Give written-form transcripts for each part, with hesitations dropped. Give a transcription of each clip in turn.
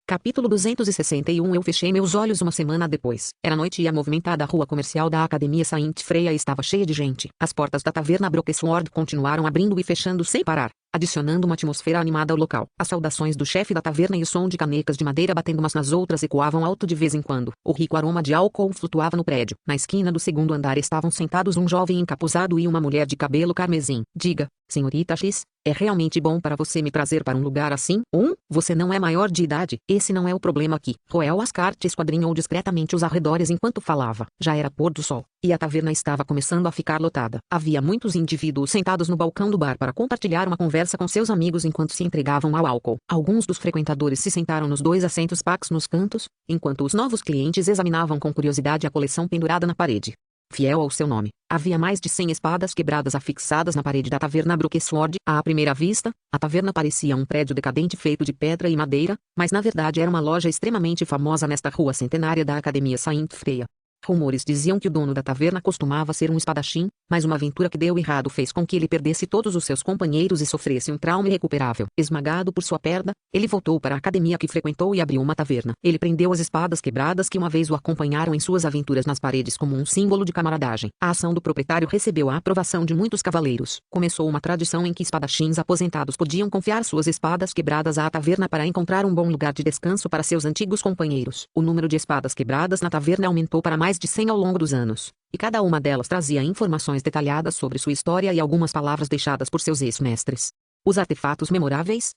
Capítulo 261. Eu fechei meus olhos uma semana depois. Era noite e a movimentada rua comercial da Academia Saint Freya estava cheia de gente. As portas da taverna Brokesword continuaram abrindo e fechando sem parar, adicionando uma atmosfera animada ao local. As saudações do chefe da taverna e o som de canecas de madeira batendo umas nas outras ecoavam alto de vez em quando. O rico aroma de álcool flutuava no prédio. Na esquina do segundo andar estavam sentados um jovem encapuzado e uma mulher de cabelo carmesim. Diga, senhorita X, é realmente bom para você me trazer para um lugar assim? Você não é maior de idade. Esse não é o problema aqui. Roel Ascart esquadrinhou discretamente os arredores enquanto falava. Já era pôr do sol, e a taverna estava começando a ficar lotada. Havia muitos indivíduos sentados no balcão do bar para compartilhar uma conversa com seus amigos enquanto se entregavam ao álcool. Alguns dos frequentadores se sentaram nos 2 assentos pax nos cantos, enquanto os novos clientes examinavam com curiosidade a coleção pendurada na parede. Fiel ao seu nome, havia mais de 100 espadas quebradas afixadas na parede da taverna Brokesword. À primeira vista, a taverna parecia um prédio decadente feito de pedra e madeira, mas na verdade era uma loja extremamente famosa nesta rua centenária da Academia Saint Freya. Rumores diziam que o dono da taverna costumava ser um espadachim, mas uma aventura que deu errado fez com que ele perdesse todos os seus companheiros e sofresse um trauma irrecuperável. Esmagado por sua perda, ele voltou para a academia que frequentou e abriu uma taverna. Ele prendeu as espadas quebradas que uma vez o acompanharam em suas aventuras nas paredes como um símbolo de camaradagem. A ação do proprietário recebeu a aprovação de muitos cavaleiros. Começou uma tradição em que espadachins aposentados podiam confiar suas espadas quebradas à taverna para encontrar um bom lugar de descanso para seus antigos companheiros. O número de espadas quebradas na taverna aumentou para mais de 100 ao longo dos anos, e cada uma delas trazia informações detalhadas sobre sua história e algumas palavras deixadas por seus ex-mestres. Os artefatos memoráveis,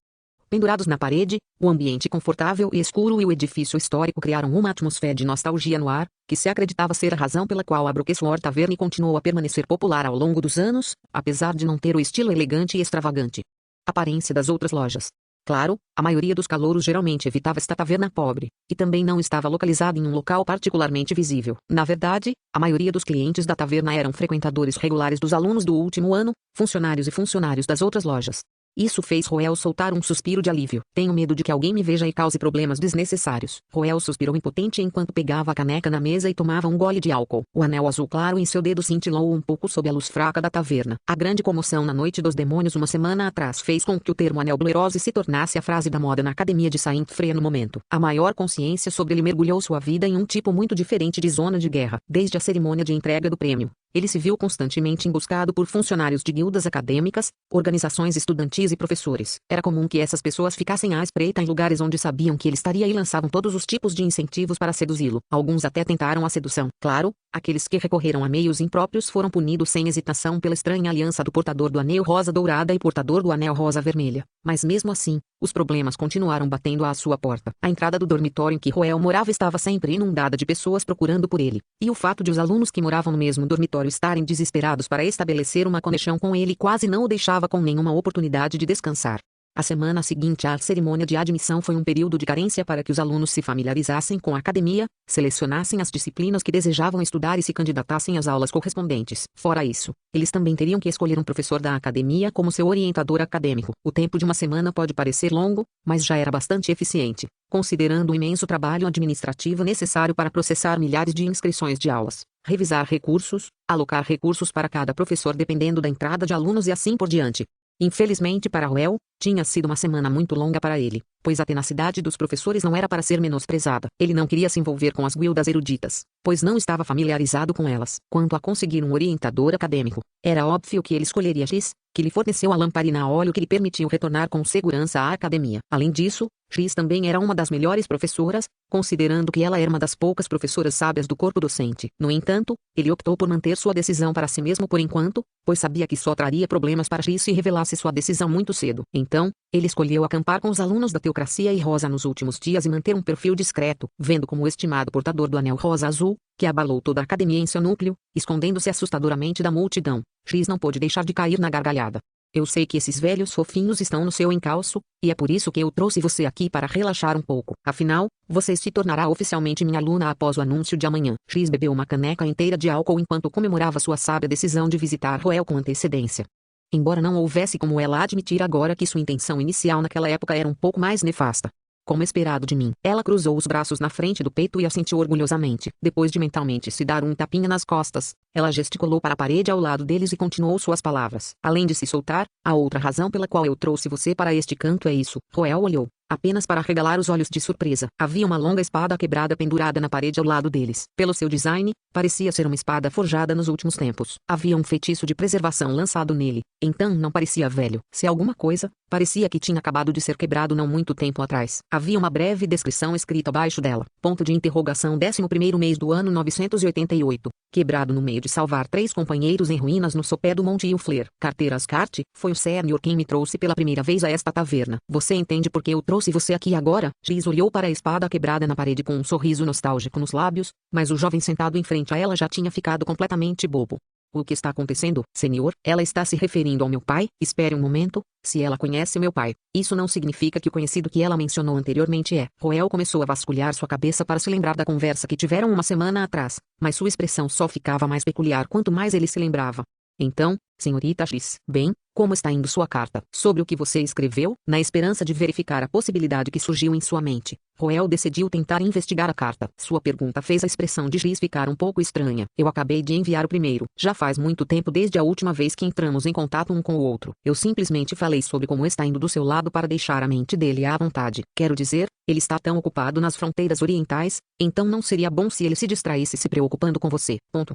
pendurados na parede, o ambiente confortável e escuro e o edifício histórico criaram uma atmosfera de nostalgia no ar, que se acreditava ser a razão pela qual a Brokesword Tavern continuou a permanecer popular ao longo dos anos, apesar de não ter o estilo elegante e extravagante aparência das outras lojas. Claro, a maioria dos calouros geralmente evitava esta taverna pobre, e também não estava localizada em um local particularmente visível. Na verdade, a maioria dos clientes da taverna eram frequentadores regulares dos alunos do último ano, funcionários e funcionários das outras lojas. Isso fez Roel soltar um suspiro de alívio. Tenho medo de que alguém me veja e cause problemas desnecessários. Roel suspirou impotente enquanto pegava a caneca na mesa e tomava um gole de álcool. O anel azul claro em seu dedo cintilou um pouco sob a luz fraca da taverna. A grande comoção na Noite dos Demônios uma semana atrás fez com que o termo anel blerose se tornasse a frase da moda na Academia de Saint Freya no momento. A maior consciência sobre ele mergulhou sua vida em um tipo muito diferente de zona de guerra. Desde a cerimônia de entrega do prêmio, ele se viu constantemente emboscado por funcionários de guildas acadêmicas, organizações estudantis e professores. Era comum que essas pessoas ficassem à espreita em lugares onde sabiam que ele estaria e lançavam todos os tipos de incentivos para seduzi-lo. Alguns até tentaram a sedução. Claro, aqueles que recorreram a meios impróprios foram punidos sem hesitação pela estranha aliança do portador do anel rosa dourada e portador do anel rosa vermelha. Mas mesmo assim, os problemas continuaram batendo à sua porta. A entrada do dormitório em que Roel morava estava sempre inundada de pessoas procurando por ele, e o fato de os alunos que moravam no mesmo dormitório estarem desesperados para estabelecer uma conexão com ele quase não o deixava com nenhuma oportunidade de descansar. A semana seguinte à cerimônia de admissão foi um período de carência para que os alunos se familiarizassem com a academia, selecionassem as disciplinas que desejavam estudar e se candidatassem às aulas correspondentes. Fora isso, eles também teriam que escolher um professor da academia como seu orientador acadêmico. O tempo de uma semana pode parecer longo, mas já era bastante eficiente, considerando o imenso trabalho administrativo necessário para processar milhares de inscrições de aulas, revisar recursos, alocar recursos para cada professor dependendo da entrada de alunos e assim por diante. Infelizmente para Roel, tinha sido uma semana muito longa para ele, pois a tenacidade dos professores não era para ser menosprezada. Ele não queria se envolver com as guildas eruditas, pois não estava familiarizado com elas. Quanto a conseguir um orientador acadêmico, era óbvio que ele escolheria X, que lhe forneceu a lamparina a óleo que lhe permitiu retornar com segurança à academia. Além disso, X também era uma das melhores professoras, considerando que ela era uma das poucas professoras sábias do corpo docente. No entanto, ele optou por manter sua decisão para si mesmo por enquanto, pois sabia que só traria problemas para X se revelasse sua decisão muito cedo. Então, ele escolheu acampar com os alunos da Teocracia e Rosa nos últimos dias e manter um perfil discreto, vendo como o estimado portador do anel rosa azul, que abalou toda a academia em seu núcleo, escondendo-se assustadoramente da multidão. X não pôde deixar de cair na gargalhada. Eu sei que esses velhos fofinhos estão no seu encalço, e é por isso que eu trouxe você aqui para relaxar um pouco. Afinal, você se tornará oficialmente minha aluna após o anúncio de amanhã. X bebeu uma caneca inteira de álcool enquanto comemorava sua sábia decisão de visitar Roel com antecedência. Embora não houvesse como ela admitir agora que sua intenção inicial naquela época era um pouco mais nefasta. Como esperado de mim, ela cruzou os braços na frente do peito e assentiu orgulhosamente. Depois de mentalmente se dar um tapinha nas costas, ela gesticulou para a parede ao lado deles e continuou suas palavras. Além de se soltar, a outra razão pela qual eu trouxe você para este canto é isso. Roel olhou. apenas para arregalar os olhos de surpresa. Havia uma longa espada quebrada pendurada na parede ao lado deles. Pelo seu design, parecia ser uma espada forjada nos últimos tempos. Havia um feitiço de preservação lançado nele, então não parecia velho. Se alguma coisa, parecia que tinha acabado de ser quebrado não muito tempo atrás. Havia uma breve descrição escrita abaixo dela. Ponto de interrogação 11º mês do ano 988. Quebrado no meio de salvar 3 companheiros em ruínas no sopé do Monte Ilfler. Carter Ascart, foi o Senior quem me trouxe pela primeira vez a esta taverna. Você entende por que eu trouxe você aqui agora? Giz olhou para a espada quebrada na parede com um sorriso nostálgico nos lábios, mas o jovem sentado em frente a ela já tinha ficado completamente bobo. O que está acontecendo, senhor? Ela está se referindo ao meu pai? Espere um momento. Se ela conhece meu pai, isso não significa que o conhecido que ela mencionou anteriormente é. Roel começou a vasculhar sua cabeça para se lembrar da conversa que tiveram uma semana atrás, mas sua expressão só ficava mais peculiar quanto mais ele se lembrava. Então, senhorita X, bem, como está indo sua carta? Sobre o que você escreveu? Na esperança de verificar a possibilidade que surgiu em sua mente, Roel decidiu tentar investigar a carta. Sua pergunta fez a expressão de X ficar um pouco estranha. Eu acabei de enviar o primeiro. Já faz muito tempo desde a última vez que entramos em contato um com o outro. Eu simplesmente falei sobre como está indo do seu lado para deixar a mente dele à vontade. Quero dizer, ele está tão ocupado nas fronteiras orientais, então não seria bom se ele se distraísse se preocupando com você. Ponto.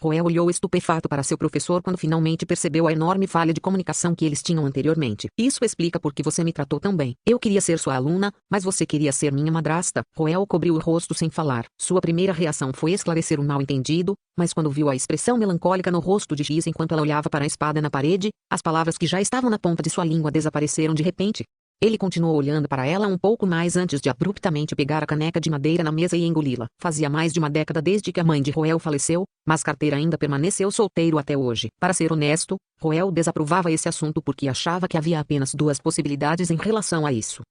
Roel olhou estupefato para seu professor quando finalmente percebeu a enorme falha de comunicação que eles tinham anteriormente. Isso explica por que você me tratou tão bem. Eu queria ser sua aluna, mas você queria ser minha madrasta. Roel cobriu o rosto sem falar. Sua primeira reação foi esclarecer o mal-entendido, mas quando viu a expressão melancólica no rosto de Giz enquanto ela olhava para a espada na parede, as palavras que já estavam na ponta de sua língua desapareceram de repente. Ele continuou olhando para ela um pouco mais antes de abruptamente pegar a caneca de madeira na mesa e engoli-la. Fazia mais de uma década desde que a mãe de Roel faleceu, mas Carter ainda permaneceu solteiro até hoje. Para ser honesto, Roel desaprovava esse assunto porque achava que havia apenas 2 possibilidades em relação a isso.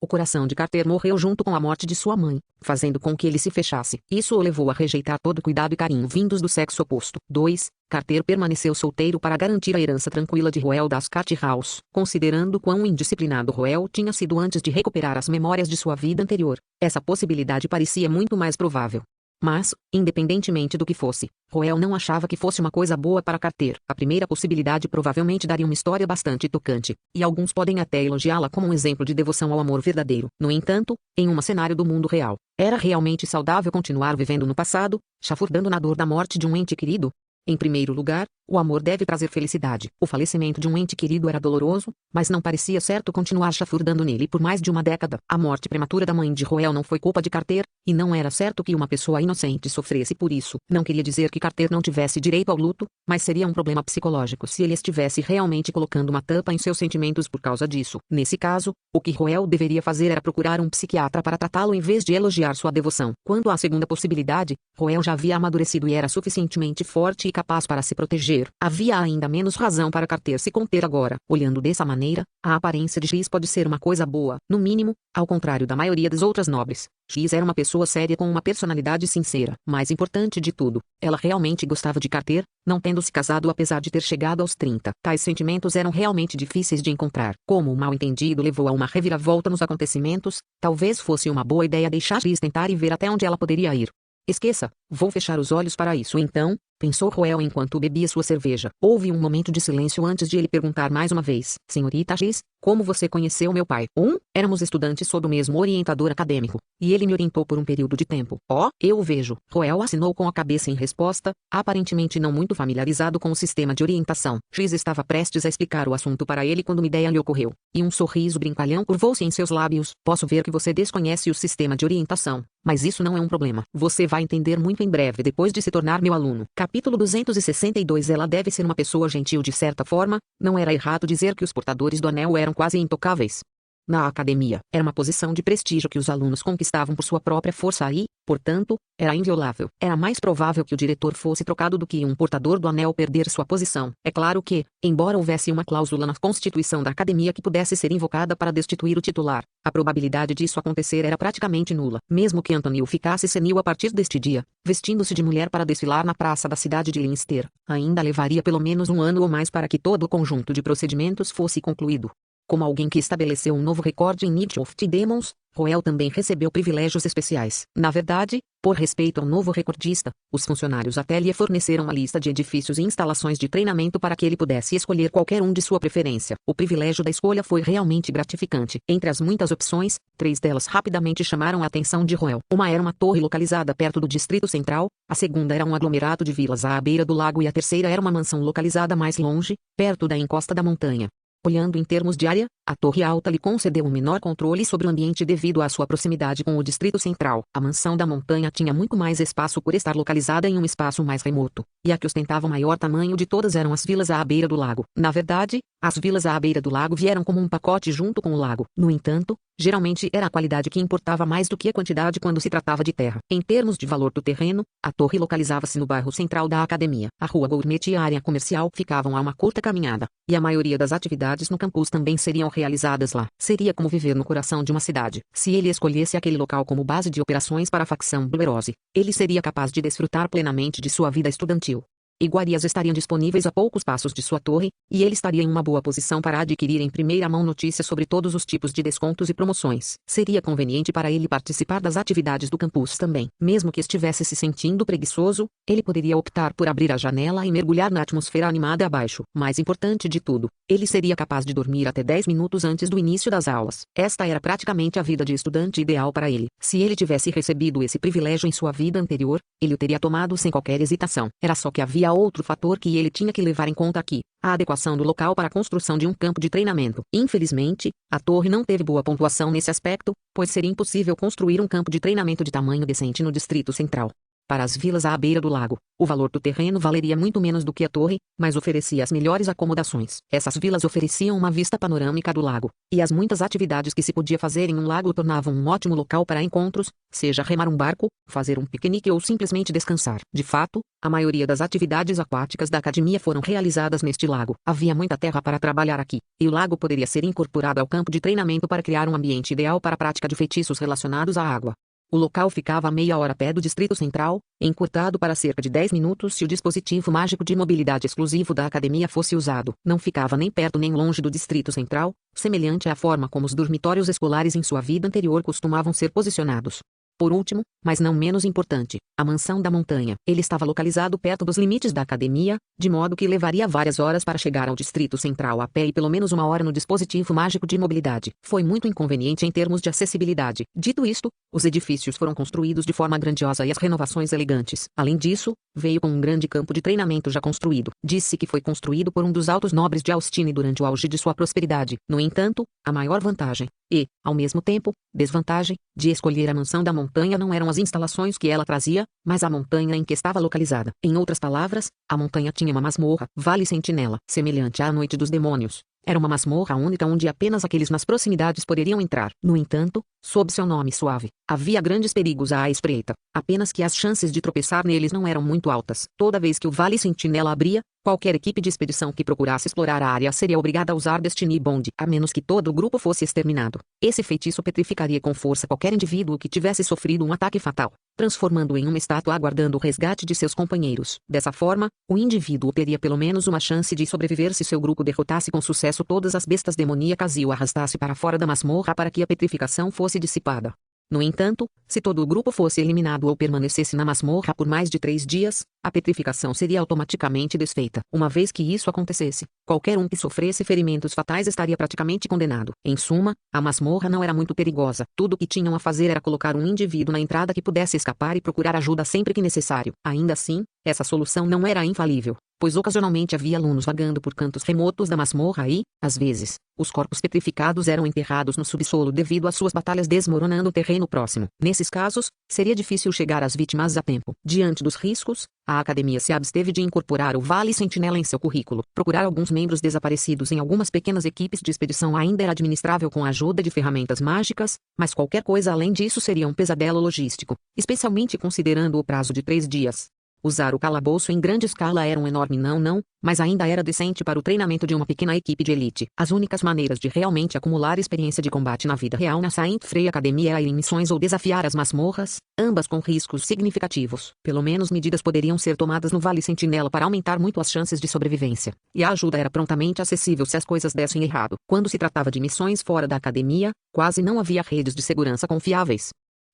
O coração de Carter morreu junto com a morte de sua mãe, fazendo com que ele se fechasse. Isso o levou a rejeitar todo cuidado e carinho vindos do sexo oposto. 2. Carter permaneceu solteiro para garantir a herança tranquila de Roel das Carthouse. Considerando quão indisciplinado Roel tinha sido antes de recuperar as memórias de sua vida anterior, essa possibilidade parecia muito mais provável. Mas, independentemente do que fosse, Roel não achava que fosse uma coisa boa para Carter. A primeira possibilidade provavelmente daria uma história bastante tocante, e alguns podem até elogiá-la como um exemplo de devoção ao amor verdadeiro. No entanto, em um cenário do mundo real, era realmente saudável continuar vivendo no passado, chafurdando na dor da morte de um ente querido? Em primeiro lugar, o amor deve trazer felicidade. O falecimento de um ente querido era doloroso, mas não parecia certo continuar chafurdando nele por mais de uma década. A morte prematura da mãe de Roel não foi culpa de Carter, e não era certo que uma pessoa inocente sofresse por isso. Não queria dizer que Carter não tivesse direito ao luto, mas seria um problema psicológico se ele estivesse realmente colocando uma tampa em seus sentimentos por causa disso. Nesse caso, o que Roel deveria fazer era procurar um psiquiatra para tratá-lo em vez de elogiar sua devoção. Quanto à segunda possibilidade, Roel já havia amadurecido e era suficientemente forte e capaz para se proteger. Havia ainda menos razão para Carter se conter agora. Olhando dessa maneira, a aparência de X pode ser uma coisa boa, no mínimo, ao contrário da maioria das outras nobres. X era uma pessoa séria com uma personalidade sincera. Mais importante de tudo, ela realmente gostava de Carter, não tendo se casado apesar de ter chegado aos 30. Tais sentimentos eram realmente difíceis de encontrar. Como o mal-entendido levou a uma reviravolta nos acontecimentos, talvez fosse uma boa ideia deixar X tentar e ver até onde ela poderia ir. Esqueça, vou fechar os olhos para isso então, pensou Roel enquanto bebia sua cerveja. Houve um momento de silêncio antes de ele perguntar mais uma vez. Senhorita X, como você conheceu meu pai? Éramos estudantes sob o mesmo orientador acadêmico, e ele me orientou por um período de tempo. Eu o vejo. Roel assinou com a cabeça em resposta, aparentemente não muito familiarizado com o sistema de orientação. X estava prestes a explicar o assunto para ele quando uma ideia lhe ocorreu, e um sorriso brincalhão curvou-se em seus lábios. Posso ver que você desconhece o sistema de orientação, mas isso não é um problema. Você vai entender muito em breve depois de se tornar meu aluno. Capítulo 262. Ela deve ser uma pessoa gentil de certa forma. Não era errado dizer que os portadores do anel eram quase intocáveis. Na academia, era uma posição de prestígio que os alunos conquistavam por sua própria força e, portanto, era inviolável. Era mais provável que o diretor fosse trocado do que um portador do anel perder sua posição. É claro que, embora houvesse uma cláusula na constituição da academia que pudesse ser invocada para destituir o titular, a probabilidade disso acontecer era praticamente nula. Mesmo que Anthony ficasse senil a partir deste dia, vestindo-se de mulher para desfilar na praça da cidade de Leinster, ainda levaria pelo menos um ano ou mais para que todo o conjunto de procedimentos fosse concluído. Como alguém que estabeleceu um novo recorde em Night of the Demons, Roel também recebeu privilégios especiais. Na verdade, Por respeito ao novo recordista, os funcionários até lhe forneceram uma lista de edifícios e instalações de treinamento para que ele pudesse escolher qualquer um de sua preferência. O privilégio da escolha foi realmente gratificante. Entre as muitas opções, 3 delas rapidamente chamaram a atenção de Roel. Uma era uma torre localizada perto do Distrito Central, a segunda era um aglomerado de vilas à beira do lago e a terceira era uma mansão localizada mais longe, perto da encosta da montanha. Olhando em termos de área, a Torre Alta lhe concedeu um menor controle sobre o ambiente devido à sua proximidade com o Distrito Central. A Mansão da Montanha tinha muito mais espaço por estar localizada em um espaço mais remoto, e a que ostentava o maior tamanho de todas eram as vilas à beira do lago. Na verdade, as vilas à beira do lago vieram como um pacote junto com o lago. No entanto, geralmente era a qualidade que importava mais do que a quantidade quando se tratava de terra. Em termos de valor do terreno, a torre localizava-se no bairro central da academia. A rua Gourmet e a área comercial ficavam a uma curta caminhada, e a maioria das atividades no campus também seriam realizadas lá. Seria como viver no coração de uma cidade. Se ele escolhesse aquele local como base de operações para a facção Bluerose, ele seria capaz de desfrutar plenamente de sua vida estudantil. Iguarias estariam disponíveis a poucos passos de sua torre, e ele estaria em uma boa posição para adquirir em primeira mão notícias sobre todos os tipos de descontos e promoções. Seria conveniente para ele participar das atividades do campus também. Mesmo que estivesse se sentindo preguiçoso, ele poderia optar por abrir a janela e mergulhar na atmosfera animada abaixo. Mais importante de tudo, ele seria capaz de dormir até 10 minutos antes do início das aulas. Esta era praticamente a vida de estudante ideal para ele. Se ele tivesse recebido esse privilégio em sua vida anterior, ele o teria tomado sem qualquer hesitação. Era só que havia outro fator que ele tinha que levar em conta aqui: a adequação do local para a construção de um campo de treinamento. Infelizmente, a torre não teve boa pontuação nesse aspecto, pois seria impossível construir um campo de treinamento de tamanho decente no Distrito Central. Para as vilas à beira do lago, o valor do terreno valeria muito menos do que a torre, mas oferecia as melhores acomodações. Essas vilas ofereciam uma vista panorâmica do lago, e as muitas atividades que se podia fazer em um lago tornavam um ótimo local para encontros, seja remar um barco, fazer um piquenique ou simplesmente descansar. De fato, a maioria das atividades aquáticas da academia foram realizadas neste lago. Havia muita terra para trabalhar aqui, e o lago poderia ser incorporado ao campo de treinamento para criar um ambiente ideal para a prática de feitiços relacionados à água. O local ficava a meia hora a pé do Distrito Central, encurtado para cerca de 10 minutos se o dispositivo mágico de mobilidade exclusivo da academia fosse usado. Não ficava nem perto nem longe do Distrito Central, semelhante à forma como os dormitórios escolares em sua vida anterior costumavam ser posicionados. Por último, mas não menos importante, a Mansão da Montanha. Ele estava localizado perto dos limites da academia, de modo que levaria várias horas para chegar ao Distrito Central a pé e pelo menos 1 hora no dispositivo mágico de mobilidade. Foi muito inconveniente em termos de acessibilidade. Dito isto, os edifícios foram construídos de forma grandiosa e as renovações elegantes. Além disso, veio com um grande campo de treinamento já construído. Disse que foi construído por um dos altos nobres de Austin durante o auge de sua prosperidade. No entanto, a maior vantagem, e, ao mesmo tempo, desvantagem, de escolher a Mansão da Montanha não eram as instalações que ela trazia, mas a montanha em que estava localizada. Em outras palavras, a montanha tinha uma masmorra, Vale Sentinela, semelhante à Noite dos Demônios. Era uma masmorra única onde apenas aqueles nas proximidades poderiam entrar. No entanto, sob seu nome suave, havia grandes perigos à espreita, apenas que as chances de tropeçar neles não eram muito altas. Toda vez que o Vale Sentinela abria, qualquer equipe de expedição que procurasse explorar a área seria obrigada a usar Destiny Bond, a menos que todo o grupo fosse exterminado. Esse feitiço petrificaria com força qualquer indivíduo que tivesse sofrido um ataque fatal, transformando-o em uma estátua aguardando o resgate de seus companheiros. Dessa forma, o indivíduo teria pelo menos uma chance de sobreviver se seu grupo derrotasse com sucesso todas as bestas demoníacas e o arrastasse para fora da masmorra para que a petrificação fosse dissipada. No entanto, se todo o grupo fosse eliminado ou permanecesse na masmorra por mais de 3 dias, a petrificação seria automaticamente desfeita. Uma vez que isso acontecesse, qualquer um que sofresse ferimentos fatais estaria praticamente condenado. Em suma, a masmorra não era muito perigosa. Tudo o que tinham a fazer era colocar um indivíduo na entrada que pudesse escapar e procurar ajuda sempre que necessário. Ainda assim, essa solução não era infalível, pois ocasionalmente havia alunos vagando por cantos remotos da masmorra e, às vezes, os corpos petrificados eram enterrados no subsolo devido às suas batalhas desmoronando o terreno próximo. Nesses casos, seria difícil chegar às vítimas a tempo. Diante dos riscos, a academia se absteve de incorporar o Vale Sentinela em seu currículo. Procurar alguns membros desaparecidos em algumas pequenas equipes de expedição ainda era administrável com a ajuda de ferramentas mágicas, mas qualquer coisa além disso seria um pesadelo logístico, especialmente considerando o prazo de 3 dias. Usar o calabouço em grande escala era um enorme não, mas ainda era decente para o treinamento de uma pequena equipe de elite. As únicas maneiras de realmente acumular experiência de combate na vida real na Saint Frey Academy era ir em missões ou desafiar as masmorras, ambas com riscos significativos. Pelo menos medidas poderiam ser tomadas no Vale Sentinela para aumentar muito as chances de sobrevivência. E a ajuda era prontamente acessível se as coisas dessem errado. Quando se tratava de missões fora da academia, quase não havia redes de segurança confiáveis.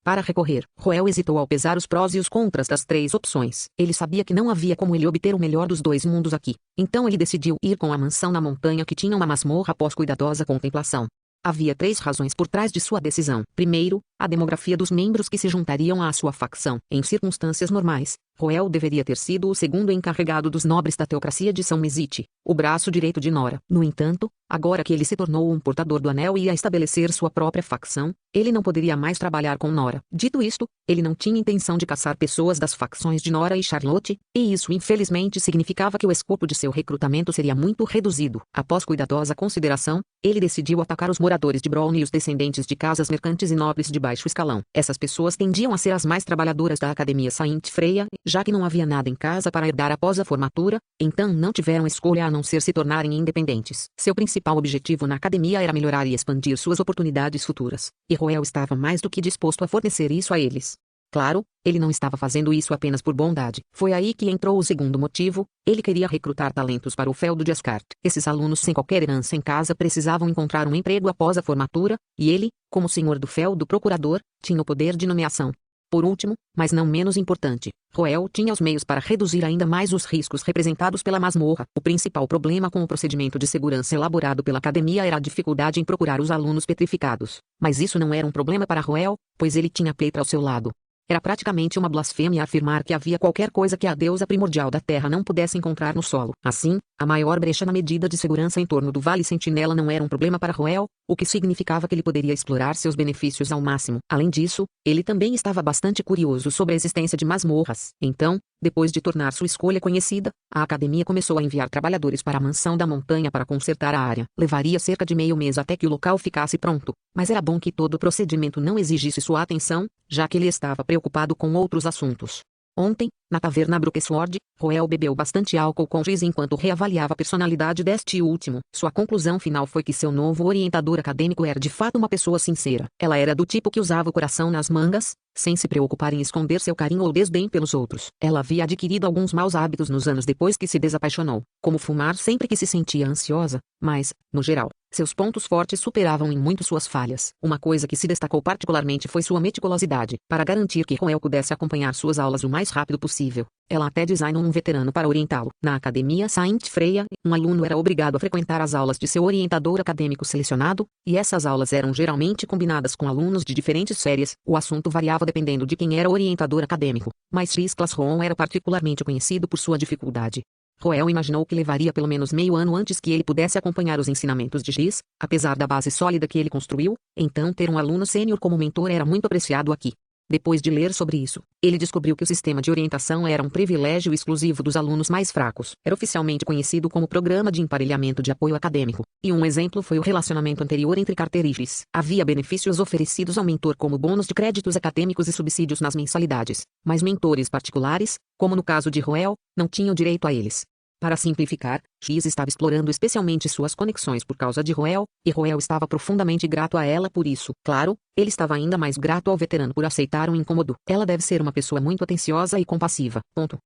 para recorrer. Roel hesitou ao pesar os prós e os contras das três opções. Ele sabia que não havia como ele obter o melhor dos dois mundos aqui. Então ele decidiu ir com a mansão na montanha que tinha uma masmorra após cuidadosa contemplação. Havia três razões por trás de sua decisão. Primeiro, a demografia dos membros que se juntariam à sua facção. Em circunstâncias normais, Roel deveria ter sido o segundo encarregado dos nobres da teocracia de São Mesite, o braço direito de Nora. No entanto, agora que ele se tornou um portador do anel e ia estabelecer sua própria facção, ele não poderia mais trabalhar com Nora. Dito isto, ele não tinha intenção de caçar pessoas das facções de Nora e Charlotte, e isso infelizmente significava que o escopo de seu recrutamento seria muito reduzido. Após cuidadosa consideração, ele decidiu atacar os moradores de Bron e os descendentes de casas mercantes e nobres de baixo escalão. Essas pessoas tendiam a ser as mais trabalhadoras da Academia Saint Freya, já que não havia nada em casa para herdar após a formatura, então não tiveram escolha a não ser se tornarem independentes. Seu principal objetivo na academia era melhorar e expandir suas oportunidades futuras, e Roel estava mais do que disposto a fornecer isso a eles. Claro, ele não estava fazendo isso apenas por bondade. Foi aí que entrou o segundo motivo: ele queria recrutar talentos para o feudo de Ascart. Esses alunos sem qualquer herança em casa precisavam encontrar um emprego após a formatura, e ele, como senhor do feudo procurador, tinha o poder de nomeação. Por último, mas não menos importante, Roel tinha os meios para reduzir ainda mais os riscos representados pela masmorra. O principal problema com o procedimento de segurança elaborado pela academia era a dificuldade em procurar os alunos petrificados. Mas isso não era um problema para Roel, pois ele tinha Pleitra ao seu lado. Era praticamente uma blasfêmia afirmar que havia qualquer coisa que a deusa primordial da Terra não pudesse encontrar no solo. Assim, a maior brecha na medida de segurança em torno do Vale Sentinela não era um problema para Roel, o que significava que ele poderia explorar seus benefícios ao máximo. Além disso, ele também estava bastante curioso sobre a existência de masmorras. Então, depois de tornar sua escolha conhecida, a academia começou a enviar trabalhadores para a mansão da montanha para consertar a área. Levaria cerca de meio mês até que o local ficasse pronto, mas era bom que todo o procedimento não exigisse sua atenção, já que ele estava preocupado com outros assuntos. Ontem, na taverna Brookesword, Roel bebeu bastante álcool com Giz enquanto reavaliava a personalidade deste último. Sua conclusão final foi que seu novo orientador acadêmico era de fato uma pessoa sincera. Ela era do tipo que usava o coração nas mangas, sem se preocupar em esconder seu carinho ou desdém pelos outros. Ela havia adquirido alguns maus hábitos nos anos depois que se desapaixonou, como fumar sempre que se sentia ansiosa, mas, no geral, seus pontos fortes superavam em muito suas falhas. Uma coisa que se destacou particularmente foi sua meticulosidade, para garantir que Roel pudesse acompanhar suas aulas o mais rápido possível. Ela até designou um veterano para orientá-lo. Na academia Saint Freya, um aluno era obrigado a frequentar as aulas de seu orientador acadêmico selecionado, e essas aulas eram geralmente combinadas com alunos de diferentes séries. O assunto variava dependendo de quem era o orientador acadêmico, mas Giz Classroom era particularmente conhecido por sua dificuldade. Roel imaginou que levaria pelo menos meio ano antes que ele pudesse acompanhar os ensinamentos de Giz, apesar da base sólida que ele construiu, então ter um aluno sênior como mentor era muito apreciado aqui. Depois de ler sobre isso, ele descobriu que o sistema de orientação era um privilégio exclusivo dos alunos mais fracos. Era oficialmente conhecido como Programa de Emparelhamento de Apoio Acadêmico, e um exemplo foi o relacionamento anterior entre Carter e Giz. Havia benefícios oferecidos ao mentor como bônus de créditos acadêmicos e subsídios nas mensalidades, mas mentores particulares, como no caso de Roel, não tinham direito a eles. Para simplificar, Giz estava explorando especialmente suas conexões por causa de Roel, e Roel estava profundamente grato a ela por isso. Claro, ele estava ainda mais grato ao veterano por aceitar um incômodo. Ela deve ser uma pessoa muito atenciosa e compassiva. Ponto.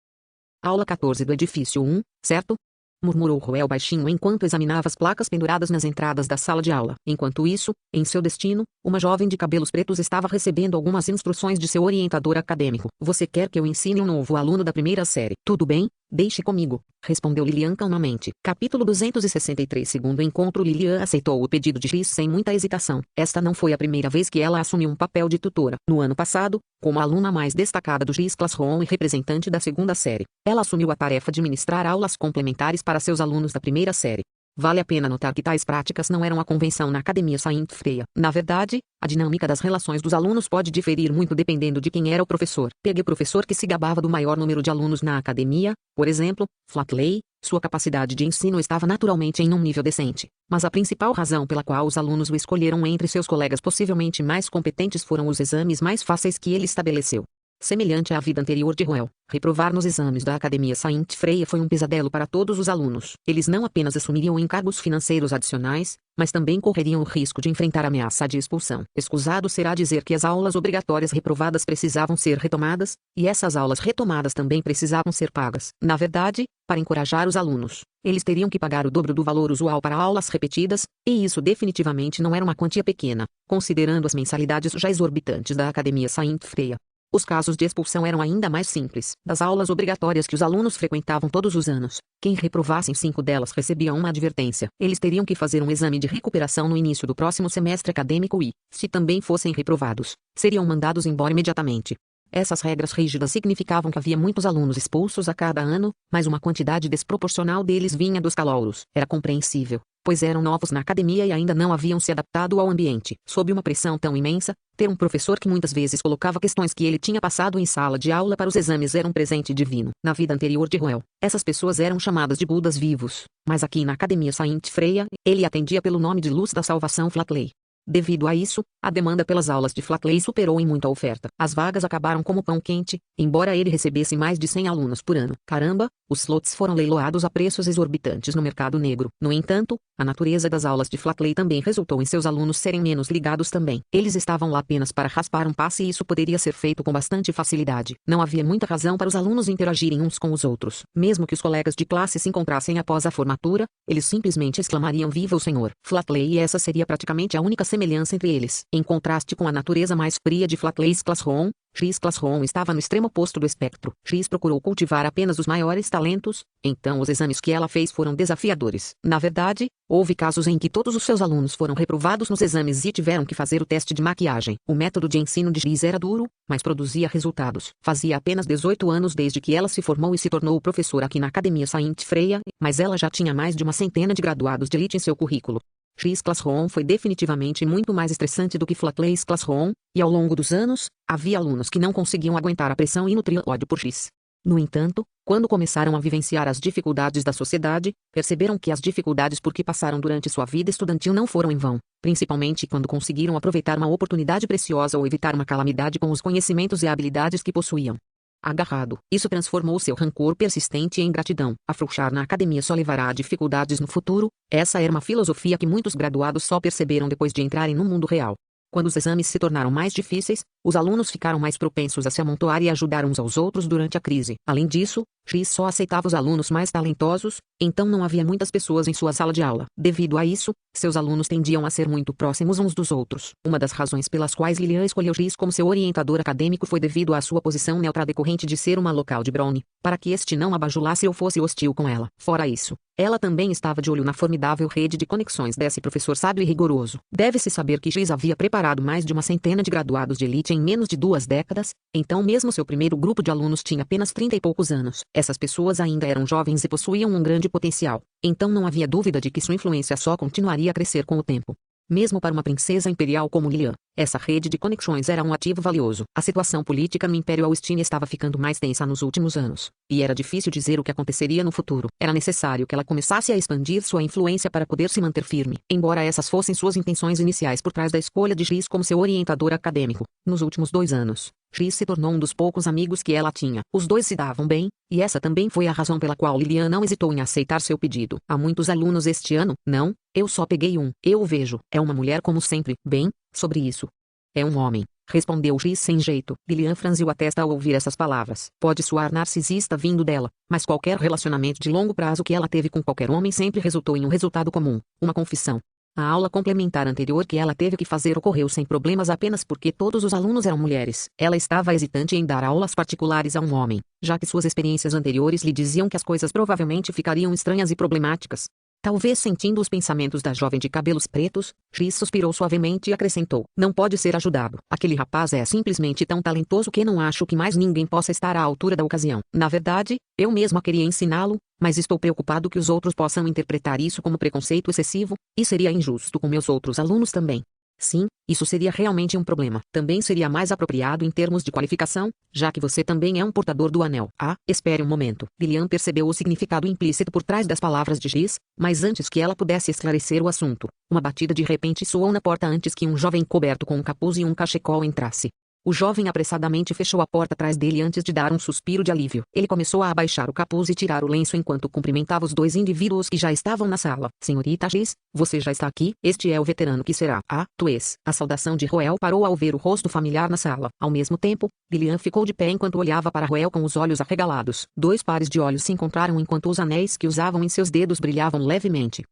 Aula 14 do edifício 1, certo? Murmurou Roel baixinho enquanto examinava as placas penduradas nas entradas da sala de aula. Enquanto isso, em seu destino, uma jovem de cabelos pretos estava recebendo algumas instruções de seu orientador acadêmico. Você quer que eu ensine um novo aluno da primeira série? Tudo bem, deixe comigo, respondeu Lilian calmamente. Capítulo 263. Segundo encontro. Lilian aceitou o pedido de Giz sem muita hesitação. Esta não foi a primeira vez que ela assumiu um papel de tutora. No ano passado, como a aluna mais destacada do Giz Classroom e representante da segunda série, ela assumiu a tarefa de ministrar aulas complementares para seus alunos da primeira série. Vale a pena notar que tais práticas não eram a convenção na Academia Saint Freya. Na verdade, a dinâmica das relações dos alunos pode diferir muito dependendo de quem era o professor. Pegue o professor que se gabava do maior número de alunos na academia, por exemplo, Flatley. Sua capacidade de ensino estava naturalmente em um nível decente, mas a principal razão pela qual os alunos o escolheram entre seus colegas possivelmente mais competentes foram os exames mais fáceis que ele estabeleceu. Semelhante à vida anterior de Ruel, reprovar nos exames da Academia Saint Freia foi um pesadelo para todos os alunos. Eles não apenas assumiriam encargos financeiros adicionais, mas também correriam o risco de enfrentar ameaça de expulsão. Escusado será dizer que as aulas obrigatórias reprovadas precisavam ser retomadas, e essas aulas retomadas também precisavam ser pagas. Na verdade, para encorajar os alunos, eles teriam que pagar o dobro do valor usual para aulas repetidas, e isso definitivamente não era uma quantia pequena, considerando as mensalidades já exorbitantes da Academia Saint Freia. Os casos de expulsão eram ainda mais simples. Das aulas obrigatórias que os alunos frequentavam todos os anos, quem reprovasse em 5 delas recebia uma advertência. Eles teriam que fazer um exame de recuperação no início do próximo semestre acadêmico e, se também fossem reprovados, seriam mandados embora imediatamente. Essas regras rígidas significavam que havia muitos alunos expulsos a cada ano, mas uma quantidade desproporcional deles vinha dos calouros. Era compreensível, pois eram novos na academia e ainda não haviam se adaptado ao ambiente. Sob uma pressão tão imensa, ter um professor que muitas vezes colocava questões que ele tinha passado em sala de aula para os exames era um presente divino. Na vida anterior de Ruel, essas pessoas eram chamadas de Budas vivos, mas aqui na Academia Saint Freia, ele atendia pelo nome de Luz da Salvação Flatley. Devido a isso, a demanda pelas aulas de Flatley superou em muito a oferta. As vagas acabaram como pão quente, embora ele recebesse mais de 100 alunos por ano. Caramba, os slots foram leiloados a preços exorbitantes no mercado negro. No entanto, a natureza das aulas de Flatley também resultou em seus alunos serem menos ligados também. Eles estavam lá apenas para raspar um passe e isso poderia ser feito com bastante facilidade. Não havia muita razão para os alunos interagirem uns com os outros. Mesmo que os colegas de classe se encontrassem após a formatura, eles simplesmente exclamariam Viva o Senhor! Flatley, e essa seria praticamente a única semelhança entre eles. Em contraste com a natureza mais fria de Flatley's Classroom, X Classroom estava no extremo oposto do espectro. X procurou cultivar apenas os maiores talentos, então os exames que ela fez foram desafiadores. Na verdade, houve casos em que todos os seus alunos foram reprovados nos exames e tiveram que fazer o teste de maquiagem. O método de ensino de X era duro, mas produzia resultados. Fazia apenas 18 anos desde que ela se formou e se tornou professora aqui na Academia Saint Freia, mas ela já tinha mais de uma centena de graduados de elite em seu currículo. X Classroom foi definitivamente muito mais estressante do que Flatley's Classroom, e ao longo dos anos, havia alunos que não conseguiam aguentar a pressão e nutriam ódio por X. No entanto, quando começaram a vivenciar as dificuldades da sociedade, perceberam que as dificuldades por que passaram durante sua vida estudantil não foram em vão, principalmente quando conseguiram aproveitar uma oportunidade preciosa ou evitar uma calamidade com os conhecimentos e habilidades que possuíam. Agarrado, isso transformou seu rancor persistente em gratidão. Afrouxar na academia só levará a dificuldades no futuro. Essa era uma filosofia que muitos graduados só perceberam depois de entrarem no mundo real. Quando os exames se tornaram mais difíceis, os alunos ficaram mais propensos a se amontoar e ajudar uns aos outros durante a crise. Além disso, X só aceitava os alunos mais talentosos, então não havia muitas pessoas em sua sala de aula. Devido a isso, seus alunos tendiam a ser muito próximos uns dos outros. Uma das razões pelas quais Lilian escolheu X como seu orientador acadêmico foi devido à sua posição neutra decorrente de ser uma local de Brownie, para que este não a bajulasse ou fosse hostil com ela. Fora isso, ela também estava de olho na formidável rede de conexões desse professor sábio e rigoroso. Deve-se saber que X havia preparado mais de uma centena de graduados de elite em menos de 2 décadas, então mesmo seu primeiro grupo de alunos tinha apenas 30 e poucos anos. Essas pessoas ainda eram jovens e possuíam um grande potencial, então não havia dúvida de que sua influência só continuaria a crescer com o tempo. Mesmo para uma princesa imperial como Lilian, essa rede de conexões era um ativo valioso. A situação política no Império Austin estava ficando mais tensa nos últimos anos, e era difícil dizer o que aconteceria no futuro. Era necessário que ela começasse a expandir sua influência para poder se manter firme. Embora essas fossem suas intenções iniciais por trás da escolha de X como seu orientador acadêmico, nos últimos 2 anos, X se tornou um dos poucos amigos que ela tinha. Os dois se davam bem, e essa também foi a razão pela qual Lilian não hesitou em aceitar seu pedido. Há muitos alunos este ano? Não, eu só peguei um. Eu o vejo. É uma mulher como sempre. Bem, sobre isso. É um homem, respondeu X sem jeito. Lilian franziu a testa ao ouvir essas palavras. Pode soar narcisista vindo dela, mas qualquer relacionamento de longo prazo que ela teve com qualquer homem sempre resultou em um resultado comum, uma confissão. A aula complementar anterior que ela teve que fazer ocorreu sem problemas apenas porque todos os alunos eram mulheres. Ela estava hesitante em dar aulas particulares a um homem, já que suas experiências anteriores lhe diziam que as coisas provavelmente ficariam estranhas e problemáticas. Talvez sentindo os pensamentos da jovem de cabelos pretos, X suspirou suavemente e acrescentou: não pode ser ajudado. Aquele rapaz é simplesmente tão talentoso que não acho que mais ninguém possa estar à altura da ocasião. Na verdade, eu mesma queria ensiná-lo, mas estou preocupado que os outros possam interpretar isso como preconceito excessivo, e seria injusto com meus outros alunos também. Sim, isso seria realmente um problema. Também seria mais apropriado em termos de qualificação, já que você também é um portador do anel. Ah, espere um momento. Lilian percebeu o significado implícito por trás das palavras de X, mas antes que ela pudesse esclarecer o assunto, uma batida de repente soou na porta antes que um jovem coberto com um capuz e um cachecol entrasse. O jovem apressadamente fechou a porta atrás dele antes de dar um suspiro de alívio. Ele começou a abaixar o capuz e tirar o lenço enquanto cumprimentava os dois indivíduos que já estavam na sala. Senhorita X, você já está aqui? Este é o veterano que será a Tues. A saudação de Roel parou ao ver o rosto familiar na sala. Ao mesmo tempo, Lilian ficou de pé enquanto olhava para Roel com os olhos arregalados. Dois pares de olhos se encontraram enquanto os anéis que usavam em seus dedos brilhavam levemente.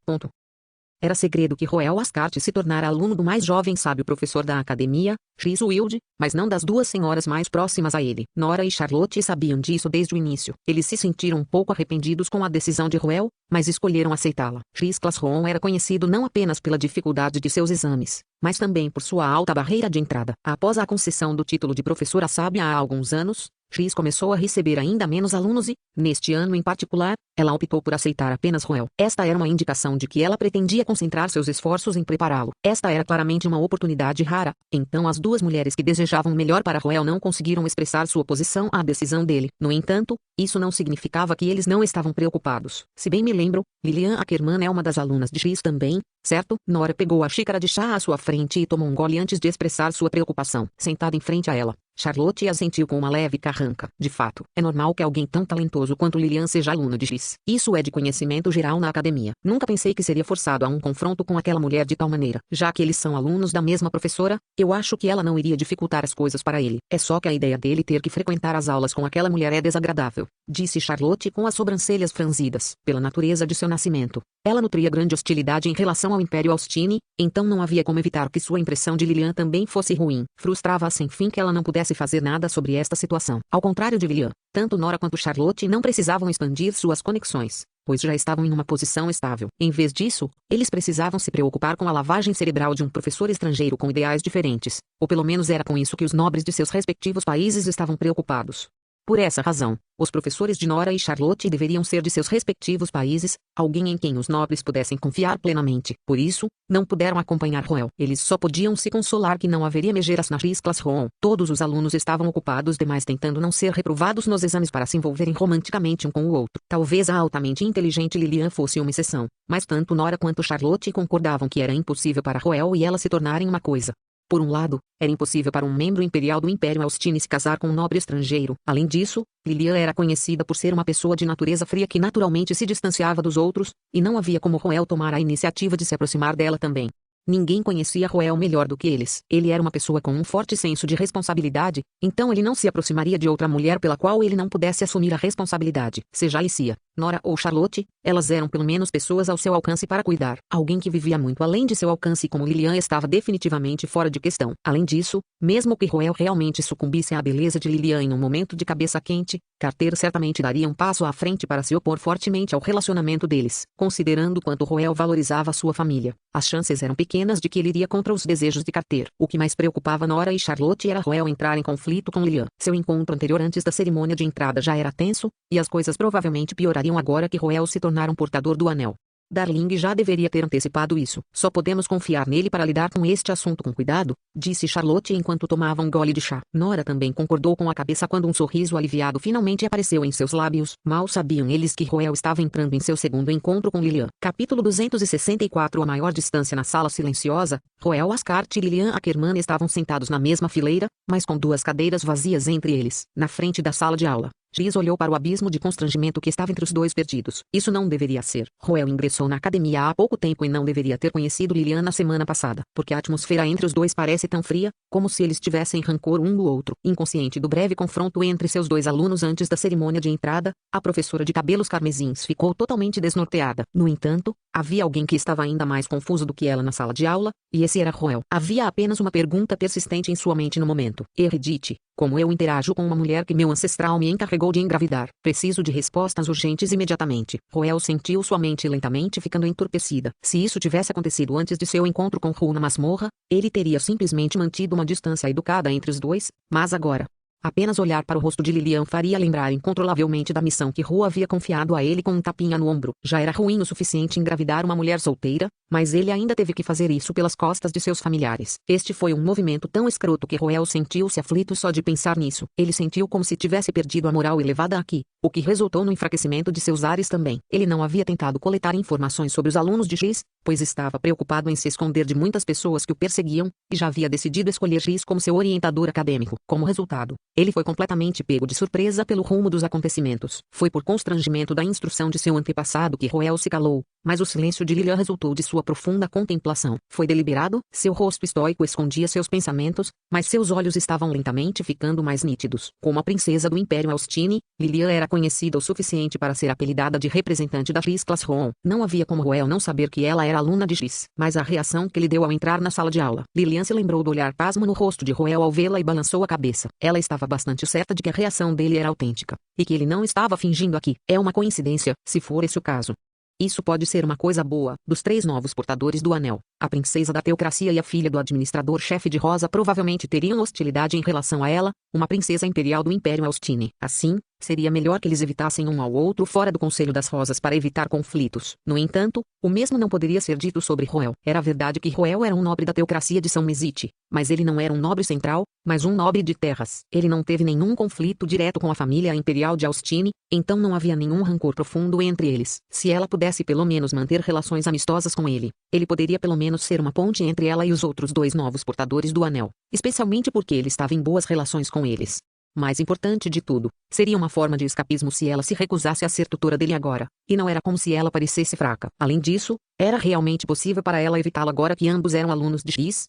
Era segredo que Roel Ascart se tornara aluno do mais jovem sábio professor da academia, X. Wilde, mas não das duas senhoras mais próximas a ele. Nora e Charlotte sabiam disso desde o início. Eles se sentiram um pouco arrependidos com a decisão de Roel, mas escolheram aceitá-la. X. Classroom era conhecido não apenas pela dificuldade de seus exames, mas também por sua alta barreira de entrada. Após a concessão do título de professora sábia há alguns anos, X começou a receber ainda menos alunos e, neste ano em particular, ela optou por aceitar apenas Roel. Esta era uma indicação de que ela pretendia concentrar seus esforços em prepará-lo. Esta era claramente uma oportunidade rara, então as duas mulheres que desejavam o melhor para Roel não conseguiram expressar sua oposição à decisão dele. No entanto, isso não significava que eles não estavam preocupados. Se bem me lembro, Lilian Ackerman é uma das alunas de X também, certo? Nora pegou a xícara de chá à sua frente e tomou um gole antes de expressar sua preocupação. Sentada em frente a ela, Charlotte assentiu com uma leve carranca. De fato, é normal que alguém tão talentoso quanto Lilian seja aluno de X. Isso é de conhecimento geral na academia. Nunca pensei que seria forçado a um confronto com aquela mulher de tal maneira. Já que eles são alunos da mesma professora, eu acho que ela não iria dificultar as coisas para ele. É só que a ideia dele ter que frequentar as aulas com aquela mulher é desagradável, disse Charlotte com as sobrancelhas franzidas. Pela natureza de seu nascimento, ela nutria grande hostilidade em relação ao Império Austini, então não havia como evitar que sua impressão de Lilian também fosse ruim. Frustrava-a sem fim que ela não pudesse fazer nada sobre esta situação. Ao contrário de Lilian, tanto Nora quanto Charlotte não precisavam expandir suas conexões, pois já estavam em uma posição estável. Em vez disso, eles precisavam se preocupar com a lavagem cerebral de um professor estrangeiro com ideais diferentes, ou pelo menos era com isso que os nobres de seus respectivos países estavam preocupados. Por essa razão, os professores de Nora e Charlotte deveriam ser de seus respectivos países, alguém em quem os nobres pudessem confiar plenamente. Por isso, não puderam acompanhar Roel. Eles só podiam se consolar que não haveria megeras na X Classroom. Todos os alunos estavam ocupados demais tentando não ser reprovados nos exames para se envolverem romanticamente um com o outro. Talvez a altamente inteligente Lilian fosse uma exceção, mas tanto Nora quanto Charlotte concordavam que era impossível para Roel e ela se tornarem uma coisa. Por um lado, era impossível para um membro imperial do Império Austini se casar com um nobre estrangeiro. Além disso, Lilian era conhecida por ser uma pessoa de natureza fria que naturalmente se distanciava dos outros, e não havia como Roel tomar a iniciativa de se aproximar dela também. Ninguém conhecia Roel melhor do que eles. Ele era uma pessoa com um forte senso de responsabilidade, então ele não se aproximaria de outra mulher pela qual ele não pudesse assumir a responsabilidade. Seja Alicia, Nora ou Charlotte, elas eram pelo menos pessoas ao seu alcance para cuidar. Alguém que vivia muito além de seu alcance como Lilian estava definitivamente fora de questão. Além disso, mesmo que Roel realmente sucumbisse à beleza de Lilian em um momento de cabeça quente, Carter certamente daria um passo à frente para se opor fortemente ao relacionamento deles. Considerando quanto Roel valorizava sua família, as chances eram pequenas de que ele iria contra os desejos de Carter. O que mais preocupava Nora e Charlotte era Roel entrar em conflito com Lilian. Seu encontro anterior antes da cerimônia de entrada já era tenso, e as coisas provavelmente piorariam agora que Roel se tornara um portador do anel. Darling já deveria ter antecipado isso. Só podemos confiar nele para lidar com este assunto com cuidado, disse Charlotte enquanto tomava um gole de chá. Nora também concordou com a cabeça quando um sorriso aliviado finalmente apareceu em seus lábios. Mal sabiam eles que Roel estava entrando em seu segundo encontro com Lilian. Capítulo 264. A maior distância na sala silenciosa, Roel Ascart e Lilian Ackerman estavam sentados na mesma fileira, mas com duas cadeiras vazias entre eles, na frente da sala de aula. X olhou para o abismo de constrangimento que estava entre os dois perdidos. Isso não deveria ser. Roel ingressou na academia há pouco tempo e não deveria ter conhecido Lilian na semana passada, porque a atmosfera entre os dois parece tão fria, como se eles tivessem rancor um do outro. Inconsciente do breve confronto entre seus dois alunos antes da cerimônia de entrada, a professora de cabelos carmesins ficou totalmente desnorteada. No entanto, havia alguém que estava ainda mais confuso do que ela na sala de aula, e esse era Roel. Havia apenas uma pergunta persistente em sua mente no momento. Erudite. Como eu interajo com uma mulher que meu ancestral me encarregou de engravidar? Preciso de respostas urgentes imediatamente. Roel sentiu sua mente lentamente ficando entorpecida. Se isso tivesse acontecido antes de seu encontro com Ru na masmorra, ele teria simplesmente mantido uma distância educada entre os dois, mas agora... Apenas olhar para o rosto de Lilian faria lembrar incontrolavelmente da missão que Ro havia confiado a ele com um tapinha no ombro. Já era ruim o suficiente engravidar uma mulher solteira, mas ele ainda teve que fazer isso pelas costas de seus familiares. Este foi um movimento tão escroto que Roel sentiu-se aflito só de pensar nisso. Ele sentiu como se tivesse perdido a moral elevada aqui, o que resultou no enfraquecimento de seus ares também. Ele não havia tentado coletar informações sobre os alunos de X, pois estava preocupado em se esconder de muitas pessoas que o perseguiam, e já havia decidido escolher X como seu orientador acadêmico. Como resultado, ele foi completamente pego de surpresa pelo rumo dos acontecimentos. Foi por constrangimento da instrução de seu antepassado que Roel se calou, mas o silêncio de Lilian resultou de sua profunda contemplação. Foi deliberado, seu rosto estoico escondia seus pensamentos, mas seus olhos estavam lentamente ficando mais nítidos. Como a princesa do Império Austini, Lilian era conhecida o suficiente para ser apelidada de representante da X Classroom. Não havia como Roel não saber que ela era aluna de X, mas a reação que ele deu ao entrar na sala de aula. Lilian se lembrou do olhar pasmo no rosto de Roel ao vê-la e balançou a cabeça. Ela estava bastante certa de que a reação dele era autêntica, e que ele não estava fingindo aqui. É uma coincidência, se for esse o caso. Isso pode ser uma coisa boa. Dos 3 novos portadores do anel, a princesa da teocracia e a filha do administrador-chefe de Rosa provavelmente teriam hostilidade em relação a ela, uma princesa imperial do Império Austini. Assim, seria melhor que eles evitassem um ao outro fora do Conselho das Rosas para evitar conflitos. No entanto, o mesmo não poderia ser dito sobre Roel. Era verdade que Roel era um nobre da teocracia de São Mesite, mas ele não era um nobre central, mas um nobre de terras. Ele não teve nenhum conflito direto com a família imperial de Austini, então não havia nenhum rancor profundo entre eles. Se ela pudesse pelo menos manter relações amistosas com ele, ele poderia pelo menos ser uma ponte entre ela e os outros 2 novos portadores do anel, especialmente porque ele estava em boas relações com eles. Mais importante de tudo, seria uma forma de escapismo se ela se recusasse a ser tutora dele agora, e não era como se ela parecesse fraca. Além disso, era realmente possível para ela evitá-lo agora que ambos eram alunos de X.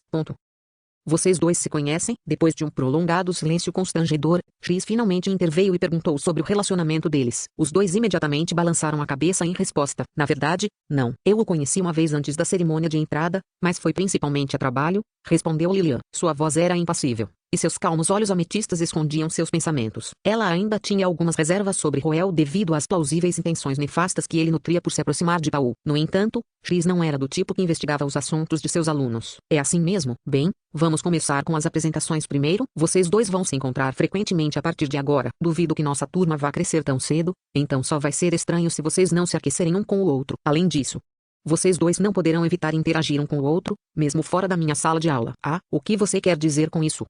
Vocês 2 se conhecem? Depois de um prolongado silêncio constrangedor, X finalmente interveio e perguntou sobre o relacionamento deles. Os 2 imediatamente balançaram a cabeça em resposta. Na verdade, não. Eu o conheci uma vez antes da cerimônia de entrada, mas foi principalmente a trabalho, respondeu Lilian. Sua voz era impassível, e seus calmos olhos ametistas escondiam seus pensamentos. Ela ainda tinha algumas reservas sobre Roel devido às plausíveis intenções nefastas que ele nutria por se aproximar de Paul. No entanto, X não era do tipo que investigava os assuntos de seus alunos. É assim mesmo? Bem, vamos começar com as apresentações primeiro. Vocês 2 vão se encontrar frequentemente a partir de agora. Duvido que nossa turma vá crescer tão cedo, então só vai ser estranho se vocês não se aquecerem um com o outro. Além disso, vocês 2 não poderão evitar interagir um com o outro, mesmo fora da minha sala de aula. Ah, o que você quer dizer com isso?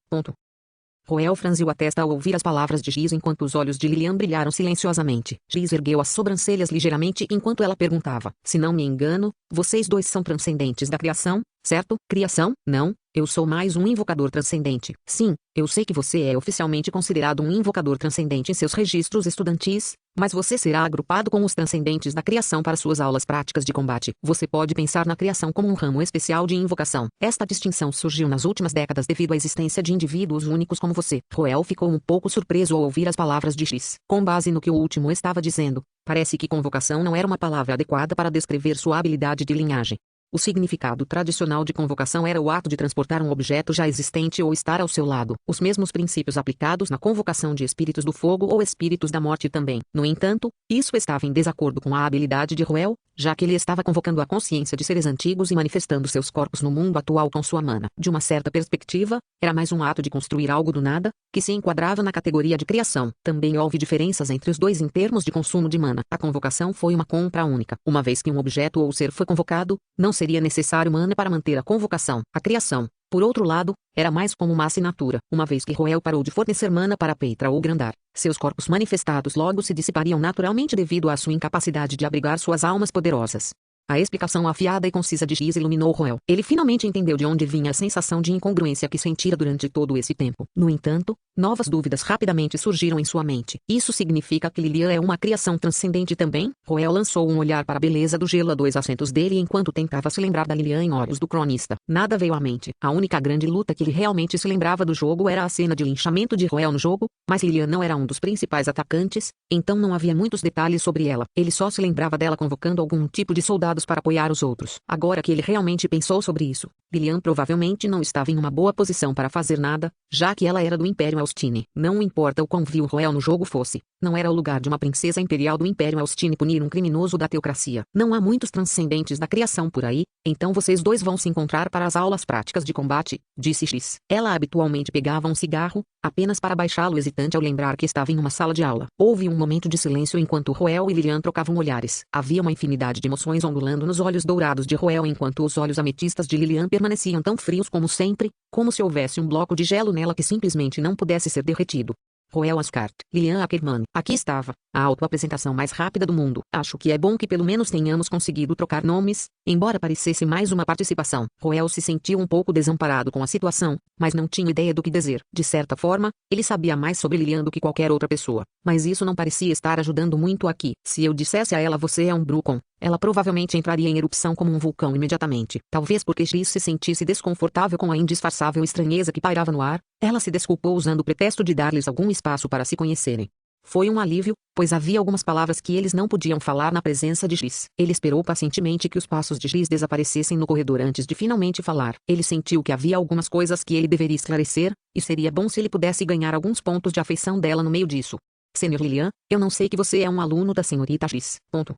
Roel franziu a testa ao ouvir as palavras de Giz enquanto os olhos de Lilian brilharam silenciosamente. Giz ergueu as sobrancelhas ligeiramente enquanto ela perguntava. Se não me engano, vocês 2 são transcendentes da criação, certo? Criação? Não, eu sou mais um invocador transcendente. Sim, eu sei que você é oficialmente considerado um invocador transcendente em seus registros estudantis, mas você será agrupado com os transcendentes da criação para suas aulas práticas de combate. Você pode pensar na criação como um ramo especial de invocação. Esta distinção surgiu nas últimas décadas devido à existência de indivíduos únicos como você. Roel ficou um pouco surpreso ao ouvir as palavras de X. Com base no que o último estava dizendo, parece que convocação não era uma palavra adequada para descrever sua habilidade de linhagem. O significado tradicional de convocação era o ato de transportar um objeto já existente ou estar ao seu lado. Os mesmos princípios aplicados na convocação de espíritos do fogo ou espíritos da morte também. No entanto, isso estava em desacordo com a habilidade de Roel, já que ele estava convocando a consciência de seres antigos e manifestando seus corpos no mundo atual com sua mana. De uma certa perspectiva, era mais um ato de construir algo do nada, que se enquadrava na categoria de criação. Também houve diferenças entre os 2 em termos de consumo de mana. A convocação foi uma compra única. Uma vez que um objeto ou ser foi convocado, não seria necessário mana para manter a convocação. A criação, por outro lado, era mais como uma assinatura. Uma vez que Roel parou de fornecer mana para Peitra ou Grandar, seus corpos manifestados logo se dissipariam naturalmente devido à sua incapacidade de abrigar suas almas poderosas. A explicação afiada e concisa de X iluminou Roel. Ele finalmente entendeu de onde vinha a sensação de incongruência que sentira durante todo esse tempo. No entanto, novas dúvidas rapidamente surgiram em sua mente. Isso significa que Lilian é uma criação transcendente também? Roel lançou um olhar para a beleza do gelo a 2 assentos dele enquanto tentava se lembrar da Lilian em olhos do cronista. Nada veio à mente. A única grande luta que ele realmente se lembrava do jogo era a cena de linchamento de Roel no jogo, mas Lilian não era um dos principais atacantes, então não havia muitos detalhes sobre ela. Ele só se lembrava dela convocando algum tipo de soldado lados para apoiar os outros. Agora que ele realmente pensou sobre isso, Lilian provavelmente não estava em uma boa posição para fazer nada, já que ela era do Império Austine. Não importa o quão vil Roel no jogo fosse, não era o lugar de uma princesa imperial do Império Austine punir um criminoso da teocracia. Não há muitos transcendentes da criação por aí, então vocês dois vão se encontrar para as aulas práticas de combate, disse Chris. Ela habitualmente pegava um cigarro, apenas para baixá-lo hesitante ao lembrar que estava em uma sala de aula. Houve um momento de silêncio enquanto Roel e Lilian trocavam olhares. Havia uma infinidade de emoções ondulando nos olhos dourados de Roel enquanto os olhos ametistas de Lilian permaneciam tão frios como sempre, como se houvesse um bloco de gelo nela que simplesmente não pudesse ser derretido. Roel Ascart, Lilian Ackerman. Aqui estava, a autoapresentação mais rápida do mundo. Acho que é bom que pelo menos tenhamos conseguido trocar nomes, embora parecesse mais uma participação. Roel se sentiu um pouco desamparado com a situação, mas não tinha ideia do que dizer. De certa forma, ele sabia mais sobre Lilian do que qualquer outra pessoa, mas isso não parecia estar ajudando muito aqui. Se eu dissesse a ela você é um Brucon, ela provavelmente entraria em erupção como um vulcão imediatamente. Talvez porque Chris se sentisse desconfortável com a indisfarçável estranheza que pairava no ar, ela se desculpou usando o pretexto de dar-lhes algum espaço para se conhecerem. Foi um alívio, pois havia algumas palavras que eles não podiam falar na presença de Chris. Ele esperou pacientemente que os passos de Chris desaparecessem no corredor antes de finalmente falar. Ele sentiu que havia algumas coisas que ele deveria esclarecer, e seria bom se ele pudesse ganhar alguns pontos de afeição dela no meio disso. Senhor Lilian, eu não sei que você é um aluno da senhorita Chris. Ponto.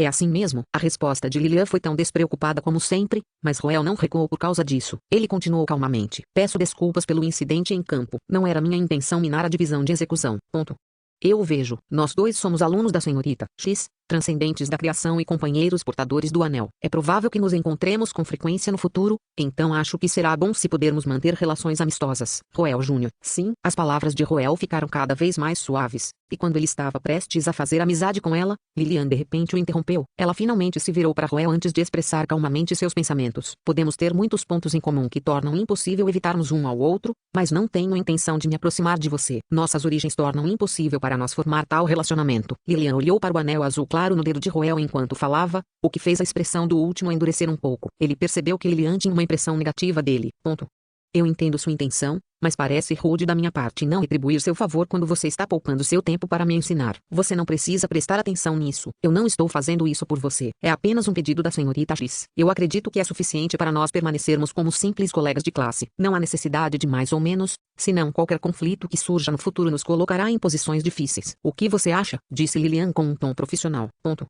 É assim mesmo. A resposta de Lilian foi tão despreocupada como sempre, mas Roel não recuou por causa disso. Ele continuou calmamente. Peço desculpas pelo incidente em campo. Não era minha intenção minar a divisão de execução. Ponto. Eu o vejo. Nós dois somos alunos da senhorita X, transcendentes da criação e companheiros portadores do anel. É provável que nos encontremos com frequência no futuro, então acho que será bom se pudermos manter relações amistosas. Roel Jr. Sim, as palavras de Roel ficaram cada vez mais suaves, e quando ele estava prestes a fazer amizade com ela, Lilian de repente o interrompeu. Ela finalmente se virou para Roel antes de expressar calmamente seus pensamentos. Podemos ter muitos pontos em comum que tornam impossível evitarmos um ao outro, mas não tenho intenção de me aproximar de você. Nossas origens tornam impossível para nós formar tal relacionamento. Lilian olhou para o anel azul claro no dedo de Roel enquanto falava, o que fez a expressão do último endurecer um pouco. Ele percebeu que Lilian tinha uma impressão negativa dele. Ponto. Eu entendo sua intenção, mas parece rude da minha parte não retribuir seu favor quando você está poupando seu tempo para me ensinar. Você não precisa prestar atenção nisso. Eu não estou fazendo isso por você. É apenas um pedido da senhorita X. Eu acredito que é suficiente para nós permanecermos como simples colegas de classe. Não há necessidade de mais ou menos, senão qualquer conflito que surja no futuro nos colocará em posições difíceis. O que você acha? Disse Lilian com um tom profissional. Ponto.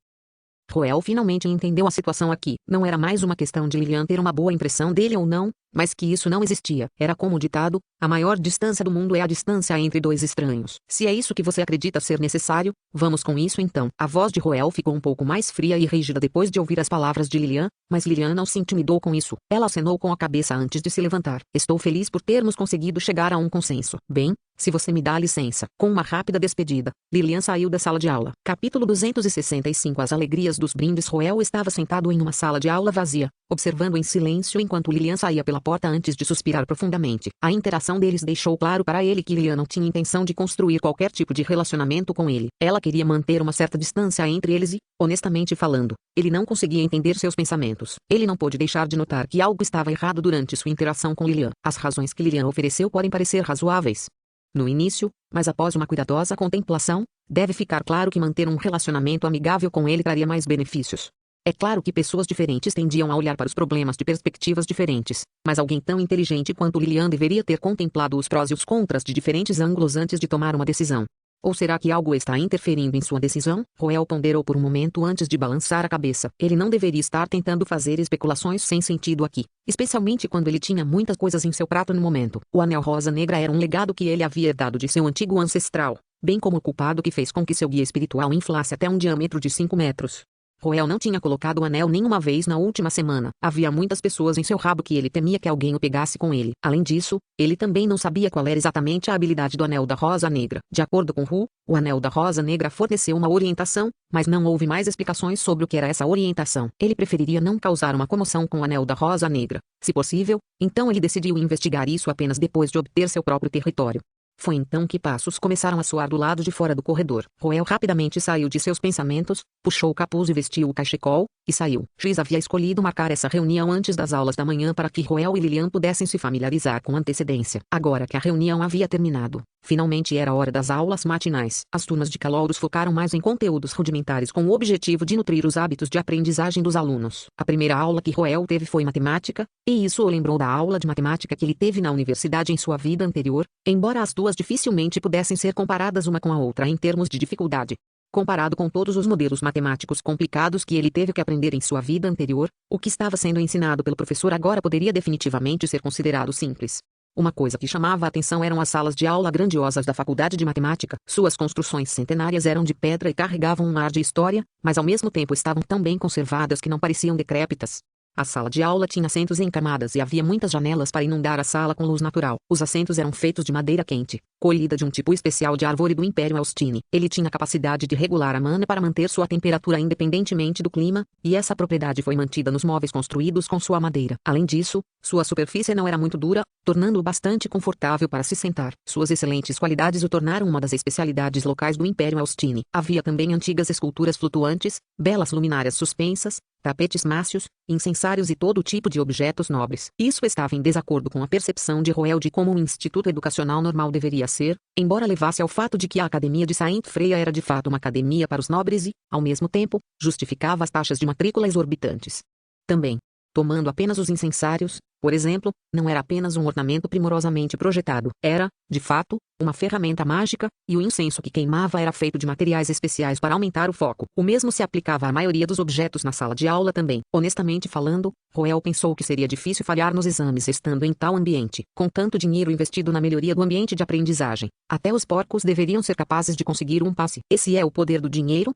Roel finalmente entendeu a situação aqui. Não era mais uma questão de Lilian ter uma boa impressão dele ou não, mas que isso não existia. Era como o ditado, a maior distância do mundo é a distância entre dois estranhos. Se é isso que você acredita ser necessário, vamos com isso então. A voz de Roel ficou um pouco mais fria e rígida depois de ouvir as palavras de Lilian, mas Lilian não se intimidou com isso. Ela acenou com a cabeça antes de se levantar. Estou feliz por termos conseguido chegar a um consenso. Bem, se você me dá licença. Com uma rápida despedida, Lilian saiu da sala de aula. Capítulo 265 As alegrias dos brindes. Roel estava sentado em uma sala de aula vazia, observando em silêncio enquanto Lilian saía pela porta antes de suspirar profundamente. A interação deles deixou claro para ele que Lilian não tinha intenção de construir qualquer tipo de relacionamento com ele. Ela queria manter uma certa distância entre eles e, honestamente falando, ele não conseguia entender seus pensamentos. Ele não pôde deixar de notar que algo estava errado durante sua interação com Lilian. As razões que Lilian ofereceu podem parecer razoáveis no início, mas após uma cuidadosa contemplação, deve ficar claro que manter um relacionamento amigável com ele traria mais benefícios. É claro que pessoas diferentes tendiam a olhar para os problemas de perspectivas diferentes, mas alguém tão inteligente quanto Lilian deveria ter contemplado os prós e os contras de diferentes ângulos antes de tomar uma decisão. Ou será que algo está interferindo em sua decisão? Roel ponderou por um momento antes de balançar a cabeça. Ele não deveria estar tentando fazer especulações sem sentido aqui, especialmente quando ele tinha muitas coisas em seu prato no momento. O anel rosa negra era um legado que ele havia herdado de seu antigo ancestral, bem como o culpado que fez com que seu guia espiritual inflasse até um diâmetro de 5 metros. Roel não tinha colocado o anel nenhuma vez na última semana. Havia muitas pessoas em seu rabo que ele temia que alguém o pegasse com ele. Além disso, ele também não sabia qual era exatamente a habilidade do anel da Rosa Negra. De acordo com Ru, o anel da Rosa Negra forneceu uma orientação, mas não houve mais explicações sobre o que era essa orientação. Ele preferiria não causar uma comoção com o anel da Rosa Negra. Se possível, então ele decidiu investigar isso apenas depois de obter seu próprio território. Foi então que passos começaram a soar do lado de fora do corredor. Roel rapidamente saiu de seus pensamentos, puxou o capuz e vestiu o cachecol, e saiu. X havia escolhido marcar essa reunião antes das aulas da manhã para que Roel e Lilian pudessem se familiarizar com antecedência. Agora que a reunião havia terminado, finalmente era hora das aulas matinais. As turmas de calouros focaram mais em conteúdos rudimentares com o objetivo de nutrir os hábitos de aprendizagem dos alunos. A primeira aula que Roel teve foi matemática, e isso o lembrou da aula de matemática que ele teve na universidade em sua vida anterior, embora as duas dificilmente pudessem ser comparadas uma com a outra em termos de dificuldade. Comparado com todos os modelos matemáticos complicados que ele teve que aprender em sua vida anterior, o que estava sendo ensinado pelo professor agora poderia definitivamente ser considerado simples. Uma coisa que chamava a atenção eram as salas de aula grandiosas da Faculdade de Matemática. Suas construções centenárias eram de pedra e carregavam um ar de história, mas ao mesmo tempo estavam tão bem conservadas que não pareciam decrépitas. A sala de aula tinha assentos em camadas e havia muitas janelas para inundar a sala com luz natural. Os assentos eram feitos de madeira quente, colhida de um tipo especial de árvore do Império Austini. Ele tinha capacidade de regular a mana para manter sua temperatura independentemente do clima, e essa propriedade foi mantida nos móveis construídos com sua madeira. Além disso, sua superfície não era muito dura, tornando-o bastante confortável para se sentar. Suas excelentes qualidades o tornaram uma das especialidades locais do Império Austini. Havia também antigas esculturas flutuantes, belas luminárias suspensas, tapetes mácios, incensários e todo tipo de objetos nobres. Isso estava em desacordo com a percepção de Roel de como um instituto educacional normal deveria ser, embora levasse ao fato de que a Academia de Saint Freia era de fato uma academia para os nobres e, ao mesmo tempo, justificava as taxas de matrícula exorbitantes. Também, tomando apenas os incensários, por exemplo, não era apenas um ornamento primorosamente projetado. Era, de fato, uma ferramenta mágica, e o incenso que queimava era feito de materiais especiais para aumentar o foco. O mesmo se aplicava à maioria dos objetos na sala de aula também. Honestamente falando, Roel pensou que seria difícil falhar nos exames estando em tal ambiente. Com tanto dinheiro investido na melhoria do ambiente de aprendizagem, até os porcos deveriam ser capazes de conseguir um passe. Esse é o poder do dinheiro?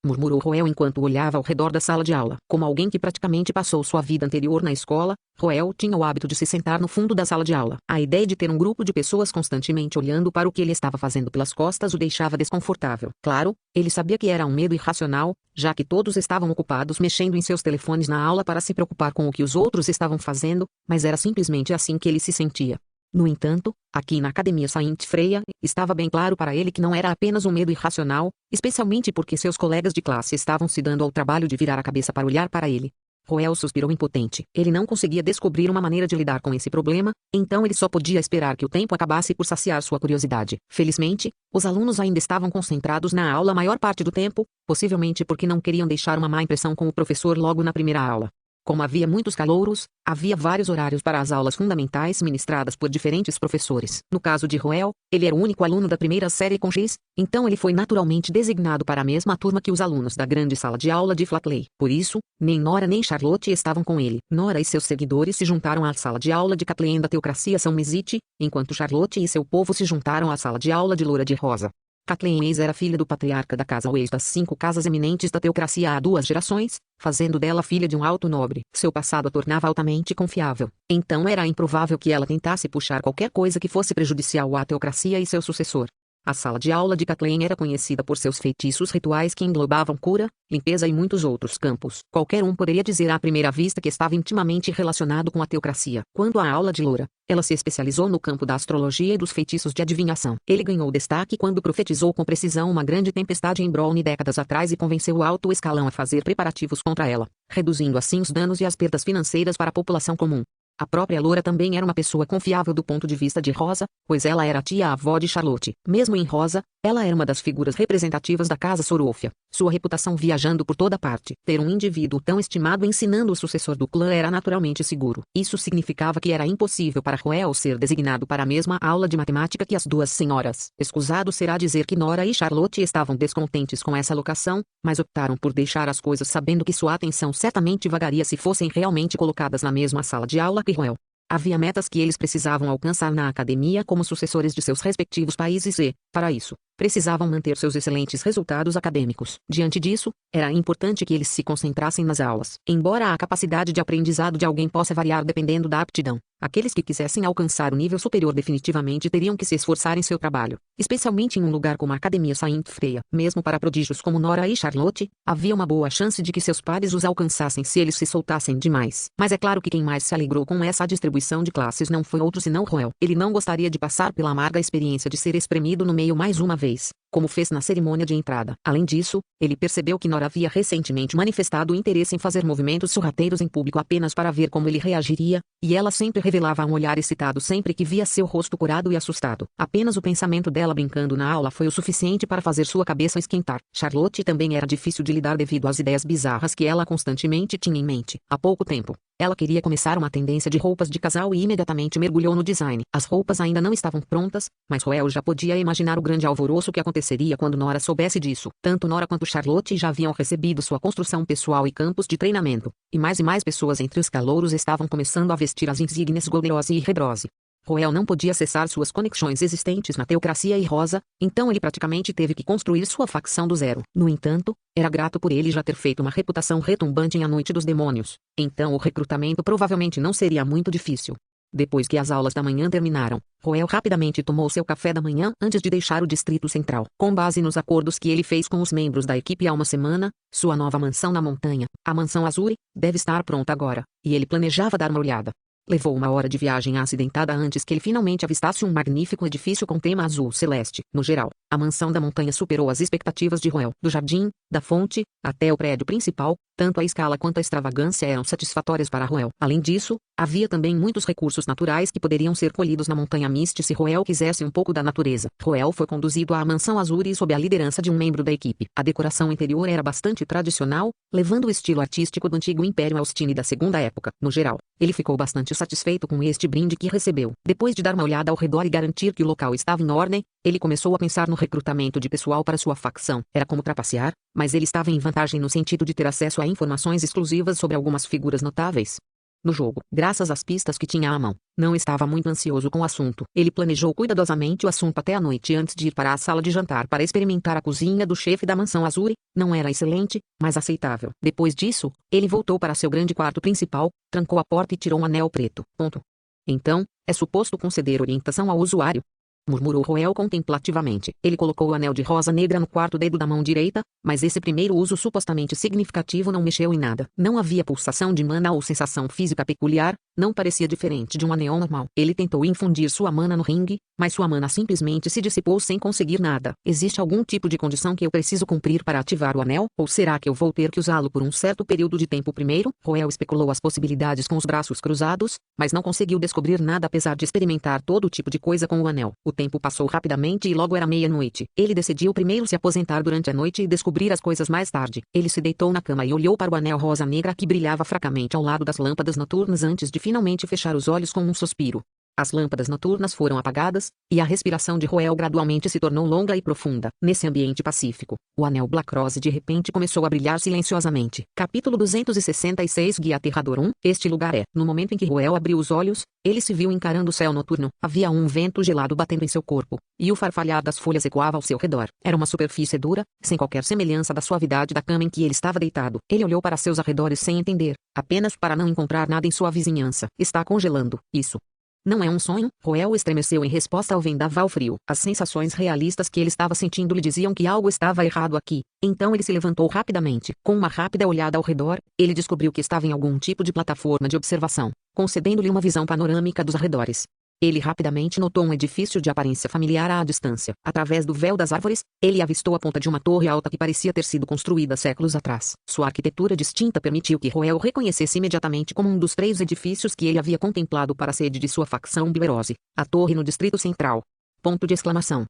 Murmurou Roel enquanto olhava ao redor da sala de aula. Como alguém que praticamente passou sua vida anterior na escola, Roel tinha o hábito de se sentar no fundo da sala de aula. A ideia de ter um grupo de pessoas constantemente olhando para o que ele estava fazendo pelas costas o deixava desconfortável. Claro, ele sabia que era um medo irracional, já que todos estavam ocupados mexendo em seus telefones na aula para se preocupar com o que os outros estavam fazendo, mas era simplesmente assim que ele se sentia. No entanto, aqui na Academia Saint Freia, estava bem claro para ele que não era apenas um medo irracional, especialmente porque seus colegas de classe estavam se dando ao trabalho de virar a cabeça para olhar para ele. Roel suspirou impotente. Ele não conseguia descobrir uma maneira de lidar com esse problema, então ele só podia esperar que o tempo acabasse por saciar sua curiosidade. Felizmente, os alunos ainda estavam concentrados na aula a maior parte do tempo, possivelmente porque não queriam deixar uma má impressão com o professor logo na primeira aula. Como havia muitos calouros, havia vários horários para as aulas fundamentais ministradas por diferentes professores. No caso de Roel, ele era o único aluno da primeira série com X, então ele foi naturalmente designado para a mesma turma que os alunos da grande sala de aula de Flatley. Por isso, nem Nora nem Charlotte estavam com ele. Nora e seus seguidores se juntaram à sala de aula de Kathleen da Teocracia São Mesite, enquanto Charlotte e seu povo se juntaram à sala de aula de Loura de Rosa. Kathleen Weiss era filha do patriarca da casa Weiss das 5 casas eminentes da teocracia há 2 gerações, fazendo dela filha de um alto nobre. Seu passado a tornava altamente confiável. Então era improvável que ela tentasse puxar qualquer coisa que fosse prejudicial à teocracia e seu sucessor. A sala de aula de Kathleen era conhecida por seus feitiços rituais que englobavam cura, limpeza e muitos outros campos. Qualquer um poderia dizer à primeira vista que estava intimamente relacionado com a teocracia. Quanto à aula de Loura, ela se especializou no campo da astrologia e dos feitiços de adivinhação. Ele ganhou destaque quando profetizou com precisão uma grande tempestade em Brownie décadas atrás e convenceu o alto escalão a fazer preparativos contra ela, reduzindo assim os danos e as perdas financeiras para a população comum. A própria Loura também era uma pessoa confiável do ponto de vista de Rosa, pois ela era a tia-avó de Charlotte. Mesmo em Rosa, ela era uma das figuras representativas da casa Sorofia. Sua reputação viajando por toda parte. Ter um indivíduo tão estimado ensinando o sucessor do clã era naturalmente seguro. Isso significava que era impossível para Roel ser designado para a mesma aula de matemática que as 2 senhoras. Escusado será dizer que Nora e Charlotte estavam descontentes com essa alocação, mas optaram por deixar as coisas sabendo que sua atenção certamente vagaria se fossem realmente colocadas na mesma sala de aula que Roel. Havia metas que eles precisavam alcançar na academia como sucessores de seus respectivos países e, para isso, precisavam manter seus excelentes resultados acadêmicos. Diante disso, era importante que eles se concentrassem nas aulas. Embora a capacidade de aprendizado de alguém possa variar dependendo da aptidão, Aqueles que quisessem alcançar o nível superior definitivamente teriam que se esforçar em seu trabalho, especialmente em um lugar como a Academia Saint Freya. Mesmo para prodígios como Nora e Charlotte, havia uma boa chance de que seus pares os alcançassem se eles se soltassem demais. Mas é claro que quem mais se alegrou com essa distribuição de classes não foi outro senão Roel. Ele não gostaria de passar pela amarga experiência de ser espremido no meio mais uma vez, como fez na cerimônia de entrada. Além disso, ele percebeu que Nora havia recentemente manifestado interesse em fazer movimentos sorrateiros em público apenas para ver como ele reagiria, e ela sempre revelava um olhar excitado sempre que via seu rosto curado e assustado. Apenas o pensamento dela brincando na aula foi o suficiente para fazer sua cabeça esquentar. Charlotte também era difícil de lidar devido às ideias bizarras que ela constantemente tinha em mente. Há pouco tempo, ela queria começar uma tendência de roupas de casal e imediatamente mergulhou no design. As roupas ainda não estavam prontas, mas Roel já podia imaginar o grande alvoroço que aconteceria quando Nora soubesse disso. Tanto Nora quanto Charlotte já haviam recebido sua construção pessoal e campos de treinamento, e mais pessoas entre os calouros estavam começando a vestir as insígnias Goldrose e Redrose. Roel não podia acessar suas conexões existentes na Teocracia e Rosa, então ele praticamente teve que construir sua facção do zero. No entanto, era grato por ele já ter feito uma reputação retumbante em A Noite dos Demônios, então o recrutamento provavelmente não seria muito difícil. Depois que as aulas da manhã terminaram, Roel rapidamente tomou seu café da manhã antes de deixar o Distrito Central. Com base nos acordos que ele fez com os membros da equipe há uma semana, sua nova mansão na montanha, a Mansão Azuri, deve estar pronta agora, e ele planejava dar uma olhada. Levou uma hora de viagem acidentada antes que ele finalmente avistasse um magnífico edifício com tema azul celeste. No geral, a mansão da montanha superou as expectativas de Roel. Do jardim, da fonte, até o prédio principal, tanto a escala quanto a extravagância eram satisfatórias para Roel. Além disso, havia também muitos recursos naturais que poderiam ser colhidos na montanha Mist se Roel quisesse um pouco da natureza. Roel foi conduzido à mansão Azuri sob a liderança de um membro da equipe. A decoração interior era bastante tradicional, levando o estilo artístico do antigo Império Austini da segunda época. No geral, ele ficou bastante satisfeito com este brinde que recebeu. Depois de dar uma olhada ao redor e garantir que o local estava em ordem, ele começou a pensar no recrutamento de pessoal para sua facção. Era como trapacear, mas ele estava em vantagem no sentido de ter acesso a informações exclusivas sobre algumas figuras notáveis no jogo. Graças às pistas que tinha à mão, não estava muito ansioso com o assunto. Ele planejou cuidadosamente o assunto até a noite antes de ir para a sala de jantar para experimentar a cozinha do chefe da mansão Azuri. Não era excelente, mas aceitável. Depois disso, ele voltou para seu grande quarto principal, trancou a porta e tirou um anel preto. Então, é suposto conceder orientação ao usuário, murmurou Roel contemplativamente. Ele colocou o anel de rosa negra no quarto dedo da mão direita, mas esse primeiro uso supostamente significativo não mexeu em nada. Não havia pulsação de mana ou sensação física peculiar, não parecia diferente de um anel normal. Ele tentou infundir sua mana no ringue, mas sua mana simplesmente se dissipou sem conseguir nada. Existe algum tipo de condição que eu preciso cumprir para ativar o anel? Ou será que eu vou ter que usá-lo por um certo período de tempo primeiro? Roel especulou as possibilidades com os braços cruzados, mas não conseguiu descobrir nada apesar de experimentar todo tipo de coisa com o anel. O tempo passou rapidamente e logo era meia-noite. Ele decidiu primeiro se aposentar durante a noite e descobrir as coisas mais tarde. Ele se deitou na cama e olhou para o anel rosa negra que brilhava fracamente ao lado das lâmpadas noturnas antes de finalmente fechar os olhos com um suspiro. As lâmpadas noturnas foram apagadas, e a respiração de Roel gradualmente se tornou longa e profunda. Nesse ambiente pacífico, o anel Black Rose de repente começou a brilhar silenciosamente. Capítulo 266 Guia Aterrador 1. Este lugar é. No momento em que Roel abriu os olhos, ele se viu encarando o céu noturno. Havia um vento gelado batendo em seu corpo, e o farfalhar das folhas ecoava ao seu redor. Era uma superfície dura, sem qualquer semelhança da suavidade da cama em que ele estava deitado. Ele olhou para seus arredores sem entender, apenas para não encontrar nada em sua vizinhança. Está congelando. Isso não é um sonho? Roel estremeceu em resposta ao vendaval frio. As sensações realistas que ele estava sentindo lhe diziam que algo estava errado aqui. Então ele se levantou rapidamente. Com uma rápida olhada ao redor, ele descobriu que estava em algum tipo de plataforma de observação, concedendo-lhe uma visão panorâmica dos arredores. Ele rapidamente notou um edifício de aparência familiar à distância. Através do véu das árvores, ele avistou a ponta de uma torre alta que parecia ter sido construída séculos atrás. Sua arquitetura distinta permitiu que Roel reconhecesse imediatamente como um dos 3 edifícios que ele havia contemplado para a sede de sua facção Bilerose. A torre no Distrito Central. Ponto de exclamação.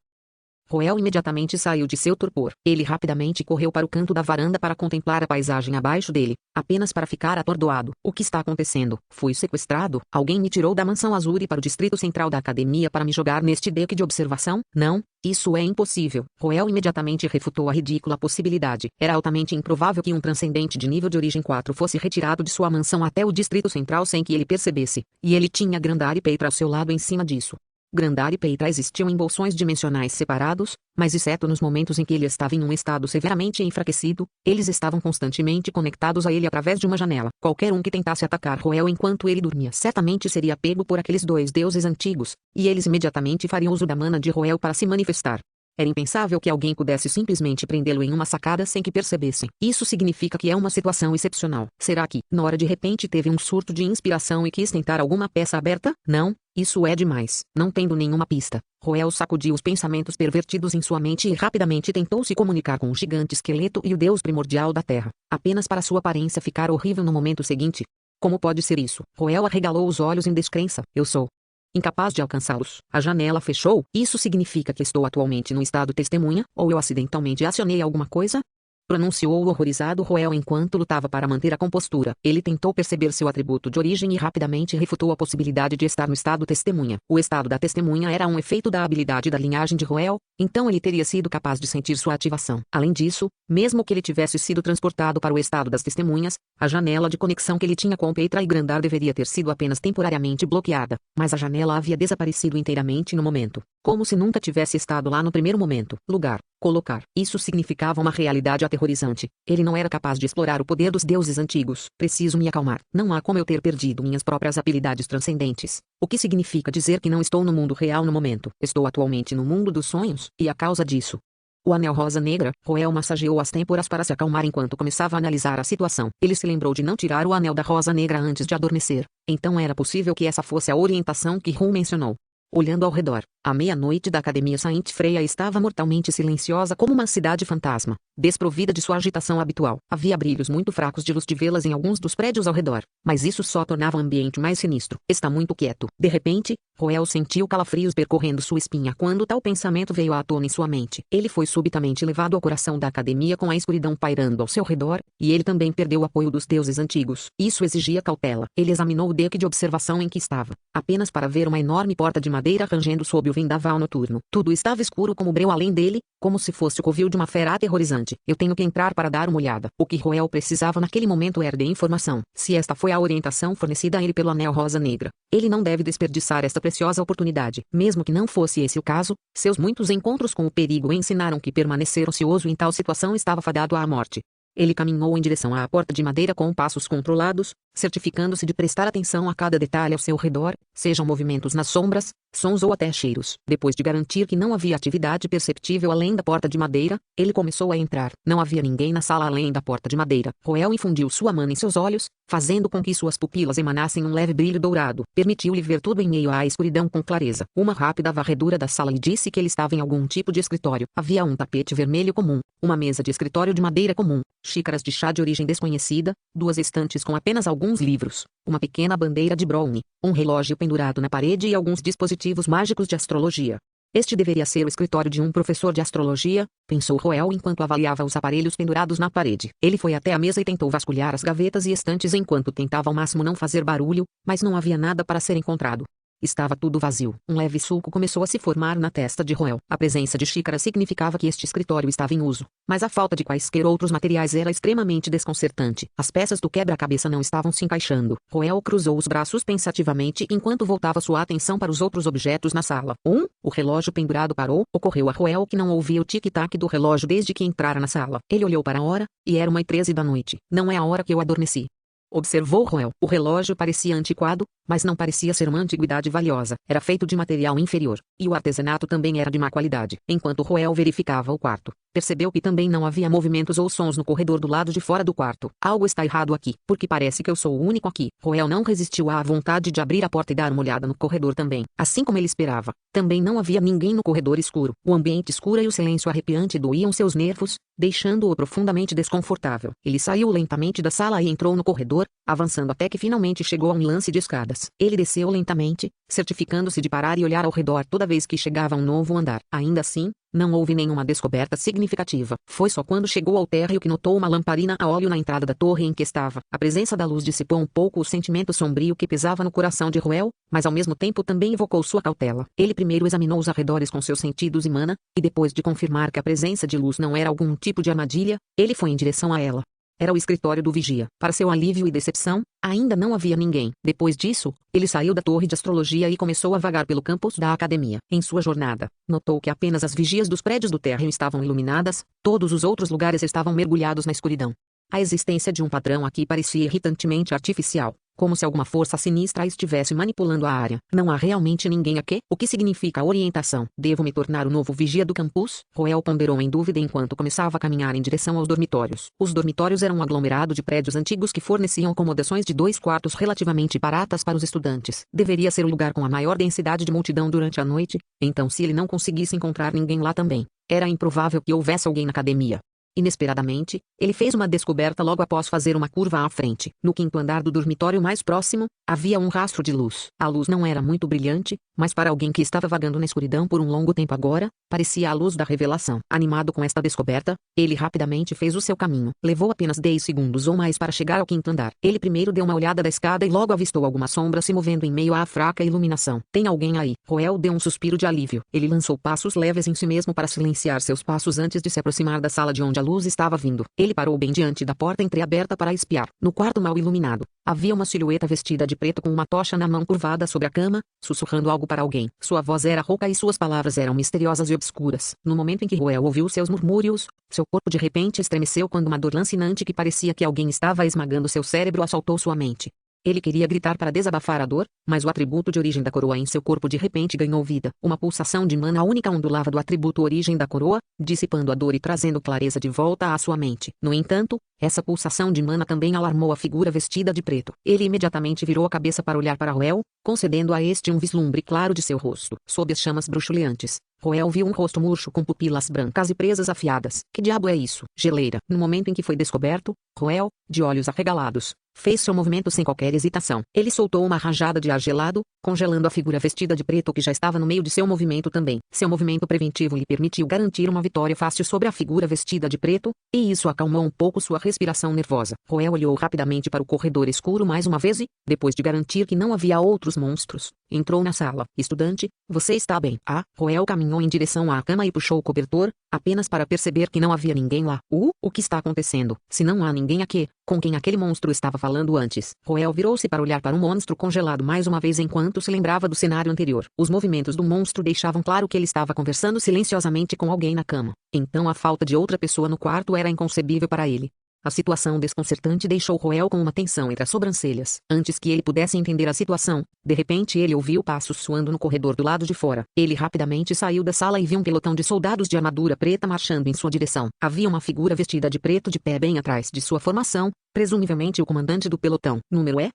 Roel imediatamente saiu de seu torpor. Ele rapidamente correu para o canto da varanda para contemplar a paisagem abaixo dele, apenas para ficar atordoado. O que está acontecendo? Fui sequestrado? Alguém me tirou da mansão Azuri para o distrito central da academia para me jogar neste deck de observação? Não, isso é impossível. Roel imediatamente refutou a ridícula possibilidade. Era altamente improvável que um transcendente de nível de origem 4 fosse retirado de sua mansão até o distrito central sem que ele percebesse, e ele tinha Grandar e Peitra ao seu lado em cima disso. Grandar e Peitra existiam em bolsões dimensionais separados, mas exceto nos momentos em que ele estava em um estado severamente enfraquecido, eles estavam constantemente conectados a ele através de uma janela. Qualquer um que tentasse atacar Roel enquanto ele dormia certamente seria pego por aqueles dois deuses antigos, e eles imediatamente fariam uso da mana de Roel para se manifestar. Era impensável que alguém pudesse simplesmente prendê-lo em uma sacada sem que percebessem. Isso significa que é uma situação excepcional. Será que, Nora de repente teve um surto de inspiração e quis tentar alguma peça aberta? Não, isso é demais. Não tendo nenhuma pista, Roel sacudiu os pensamentos pervertidos em sua mente e rapidamente tentou se comunicar com o gigante esqueleto e o deus primordial da terra, apenas para sua aparência ficar horrível no momento seguinte. Como pode ser isso? Roel arregalou os olhos em descrença. Eu sou incapaz de alcançá-los. A janela fechou. Isso significa que estou atualmente no estado testemunha, ou eu acidentalmente acionei alguma coisa? Pronunciou o horrorizado Roel enquanto lutava para manter a compostura. Ele tentou perceber seu atributo de origem e rapidamente refutou a possibilidade de estar no estado testemunha. O estado da testemunha era um efeito da habilidade da linhagem de Roel, então ele teria sido capaz de sentir sua ativação. Além disso, mesmo que ele tivesse sido transportado para o estado das testemunhas, a janela de conexão que ele tinha com Peitra e Grandar deveria ter sido apenas temporariamente bloqueada, mas a janela havia desaparecido inteiramente no momento, como se nunca tivesse estado lá no primeiro momento. Lugar. Colocar. Isso significava uma realidade aterrorizante. Ele não era capaz de explorar o poder dos deuses antigos. Preciso me acalmar. Não há como eu ter perdido minhas próprias habilidades transcendentes. O que significa dizer que não estou no mundo real no momento. Estou atualmente no mundo dos sonhos, e a causa disso. O anel rosa negra. Roel massageou as têmporas para se acalmar enquanto começava a analisar a situação. Ele se lembrou de não tirar o anel da rosa negra antes de adormecer. Então era possível que essa fosse a orientação que Rum mencionou. Olhando ao redor, a meia-noite da Academia Saint Freya estava mortalmente silenciosa como uma cidade fantasma, desprovida de sua agitação habitual. Havia brilhos muito fracos de luz de velas em alguns dos prédios ao redor, mas isso só tornava o ambiente mais sinistro. Está muito quieto. De repente, Roel sentiu calafrios percorrendo sua espinha quando tal pensamento veio à tona em sua mente. Ele foi subitamente levado ao coração da academia com a escuridão pairando ao seu redor, e ele também perdeu o apoio dos deuses antigos. Isso exigia cautela. Ele examinou o deck de observação em que estava, apenas para ver uma enorme porta de madeira rangendo sob o vendaval noturno. Tudo estava escuro como breu além dele, como se fosse o covil de uma fera aterrorizante. Eu tenho que entrar para dar uma olhada. O que Roel precisava naquele momento era de informação. Se esta foi a orientação fornecida a ele pelo Anel Rosa Negra, ele não deve desperdiçar esta preciosa oportunidade. Mesmo que não fosse esse o caso, seus muitos encontros com o perigo ensinaram que permanecer ocioso em tal situação estava fadado à morte. Ele caminhou em direção à porta de madeira com passos controlados, certificando-se de prestar atenção a cada detalhe ao seu redor, sejam movimentos nas sombras, sons ou até cheiros. Depois de garantir que não havia atividade perceptível além da porta de madeira, ele começou a entrar. Não havia ninguém na sala além da porta de madeira. Roel infundiu sua mana em seus olhos, fazendo com que suas pupilas emanassem um leve brilho dourado. Permitiu-lhe ver tudo em meio à escuridão com clareza. Uma rápida varredura da sala lhe disse que ele estava em algum tipo de escritório. Havia um tapete vermelho comum, uma mesa de escritório de madeira comum, xícaras de chá de origem desconhecida, duas estantes com apenas alguns livros, uma pequena bandeira de Brownie, um relógio pendurado na parede e alguns dispositivos mágicos de astrologia. Este deveria ser o escritório de um professor de astrologia, pensou Roel enquanto avaliava os aparelhos pendurados na parede. Ele foi até a mesa e tentou vasculhar as gavetas e estantes enquanto tentava ao máximo não fazer barulho, mas não havia nada para ser encontrado. Estava tudo vazio. Um leve sulco começou a se formar na testa de Roel. A presença de xícaras significava que este escritório estava em uso, mas a falta de quaisquer outros materiais era extremamente desconcertante. As peças do quebra-cabeça não estavam se encaixando. Roel cruzou os braços pensativamente enquanto voltava sua atenção para os outros objetos na sala. O relógio pendurado parou. Ocorreu a Roel que não ouvia o tic-tac do relógio desde que entrara na sala. Ele olhou para a hora, e era 1h13 da noite. Não é a hora que eu adormeci, observou Roel. O relógio parecia antiquado, mas não parecia ser uma antiguidade valiosa. Era feito de material inferior, e o artesanato também era de má qualidade. Enquanto Roel verificava o quarto, percebeu que também não havia movimentos ou sons no corredor do lado de fora do quarto. Algo está errado aqui, porque parece que eu sou o único aqui. Roel não resistiu à vontade de abrir a porta e dar uma olhada no corredor também. Assim como ele esperava, também não havia ninguém no corredor escuro. O ambiente escuro e o silêncio arrepiante doíam seus nervos, deixando-o profundamente desconfortável. Ele saiu lentamente da sala e entrou no corredor, avançando até que finalmente chegou a um lance de escadas. Ele desceu lentamente, certificando-se de parar e olhar ao redor toda vez que chegava a um novo andar. Ainda assim, não houve nenhuma descoberta significativa. Foi só quando chegou ao térreo que notou uma lamparina a óleo na entrada da torre em que estava. A presença da luz dissipou um pouco o sentimento sombrio que pesava no coração de Roel, mas ao mesmo tempo também evocou sua cautela. Ele primeiro examinou os arredores com seus sentidos e mana, e depois de confirmar que a presença de luz não era algum tipo de armadilha, ele foi em direção a ela. Era o escritório do vigia. Para seu alívio e decepção, ainda não havia ninguém. Depois disso, ele saiu da torre de astrologia e começou a vagar pelo campus da academia. Em sua jornada, notou que apenas as vigias dos prédios do térreo estavam iluminadas, todos os outros lugares estavam mergulhados na escuridão. A existência de um padrão aqui parecia irritantemente artificial, como se alguma força sinistra estivesse manipulando a área. Não há realmente ninguém aqui? O que significa a orientação? Devo me tornar o novo vigia do campus? Roel ponderou em dúvida enquanto começava a caminhar em direção aos dormitórios. Os dormitórios eram um aglomerado de prédios antigos que forneciam acomodações de 2 quartos relativamente baratas para os estudantes. Deveria ser o lugar com a maior densidade de multidão durante a noite, então se ele não conseguisse encontrar ninguém lá também, era improvável que houvesse alguém na academia. Inesperadamente, ele fez uma descoberta logo após fazer uma curva à frente. No 5º andar do dormitório mais próximo, havia um rastro de luz. A luz não era muito brilhante, mas para alguém que estava vagando na escuridão por um longo tempo agora, parecia a luz da revelação. Animado com esta descoberta, ele rapidamente fez o seu caminho. Levou apenas 10 segundos ou mais para chegar ao 5º andar. Ele primeiro deu uma olhada da escada e logo avistou alguma sombra se movendo em meio à fraca iluminação. Tem alguém aí? Roel deu um suspiro de alívio. Ele lançou passos leves em si mesmo para silenciar seus passos antes de se aproximar da sala de onde a luz estava vindo. Ele parou bem diante da porta entreaberta para espiar. No quarto mal iluminado, havia uma silhueta vestida de preto com uma tocha na mão curvada sobre a cama, sussurrando algo para alguém. Sua voz era rouca e suas palavras eram misteriosas e obscuras. No momento em que Roel ouviu seus murmúrios, seu corpo de repente estremeceu quando uma dor lancinante que parecia que alguém estava esmagando seu cérebro assaltou sua mente. Ele queria gritar para desabafar a dor, mas o atributo de origem da coroa em seu corpo de repente ganhou vida. Uma pulsação de mana única ondulava do atributo origem da coroa, dissipando a dor e trazendo clareza de volta à sua mente. No entanto, essa pulsação de mana também alarmou a figura vestida de preto. Ele imediatamente virou a cabeça para olhar para Roel, concedendo a este um vislumbre claro de seu rosto. Sob as chamas bruxuleantes, Roel viu um rosto murcho com pupilas brancas e presas afiadas. Que diabo é isso? Geleira. No momento em que foi descoberto, Roel, de olhos arregalados, fez seu movimento sem qualquer hesitação. Ele soltou uma rajada de ar gelado, congelando a figura vestida de preto que já estava no meio de seu movimento também. Seu movimento preventivo lhe permitiu garantir uma vitória fácil sobre a figura vestida de preto, e isso acalmou um pouco sua respiração nervosa. Roel olhou rapidamente para o corredor escuro mais uma vez e, depois de garantir que não havia outros monstros, entrou na sala. Estudante, você está bem? Roel caminhou em direção à cama e puxou o cobertor, apenas para perceber que não havia ninguém lá. O que está acontecendo? Se não há ninguém aqui, com quem aquele monstro estava falando antes? Roel virou-se para olhar para o monstro congelado mais uma vez enquanto se lembrava do cenário anterior. Os movimentos do monstro deixavam claro que ele estava conversando silenciosamente com alguém na cama. Então a falta de outra pessoa no quarto era inconcebível para ele. A situação desconcertante deixou Roel com uma tensão entre as sobrancelhas. Antes que ele pudesse entender a situação, de repente ele ouviu passos soando no corredor do lado de fora. Ele rapidamente saiu da sala e viu um pelotão de soldados de armadura preta marchando em sua direção. Havia uma figura vestida de preto de pé bem atrás de sua formação, presumivelmente o comandante do pelotão. Número é?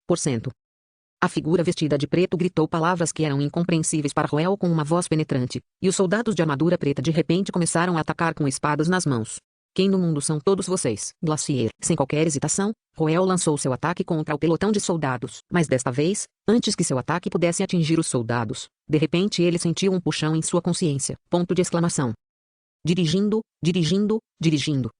%. A figura vestida de preto gritou palavras que eram incompreensíveis para Roel com uma voz penetrante, e os soldados de armadura preta de repente começaram a atacar com espadas nas mãos. Quem no mundo são todos vocês? Glacier. Sem qualquer hesitação, Roel lançou seu ataque contra o pelotão de soldados. Mas desta vez, antes que seu ataque pudesse atingir os soldados, de repente ele sentiu um puxão em sua consciência. Ponto de exclamação. Dirigindo.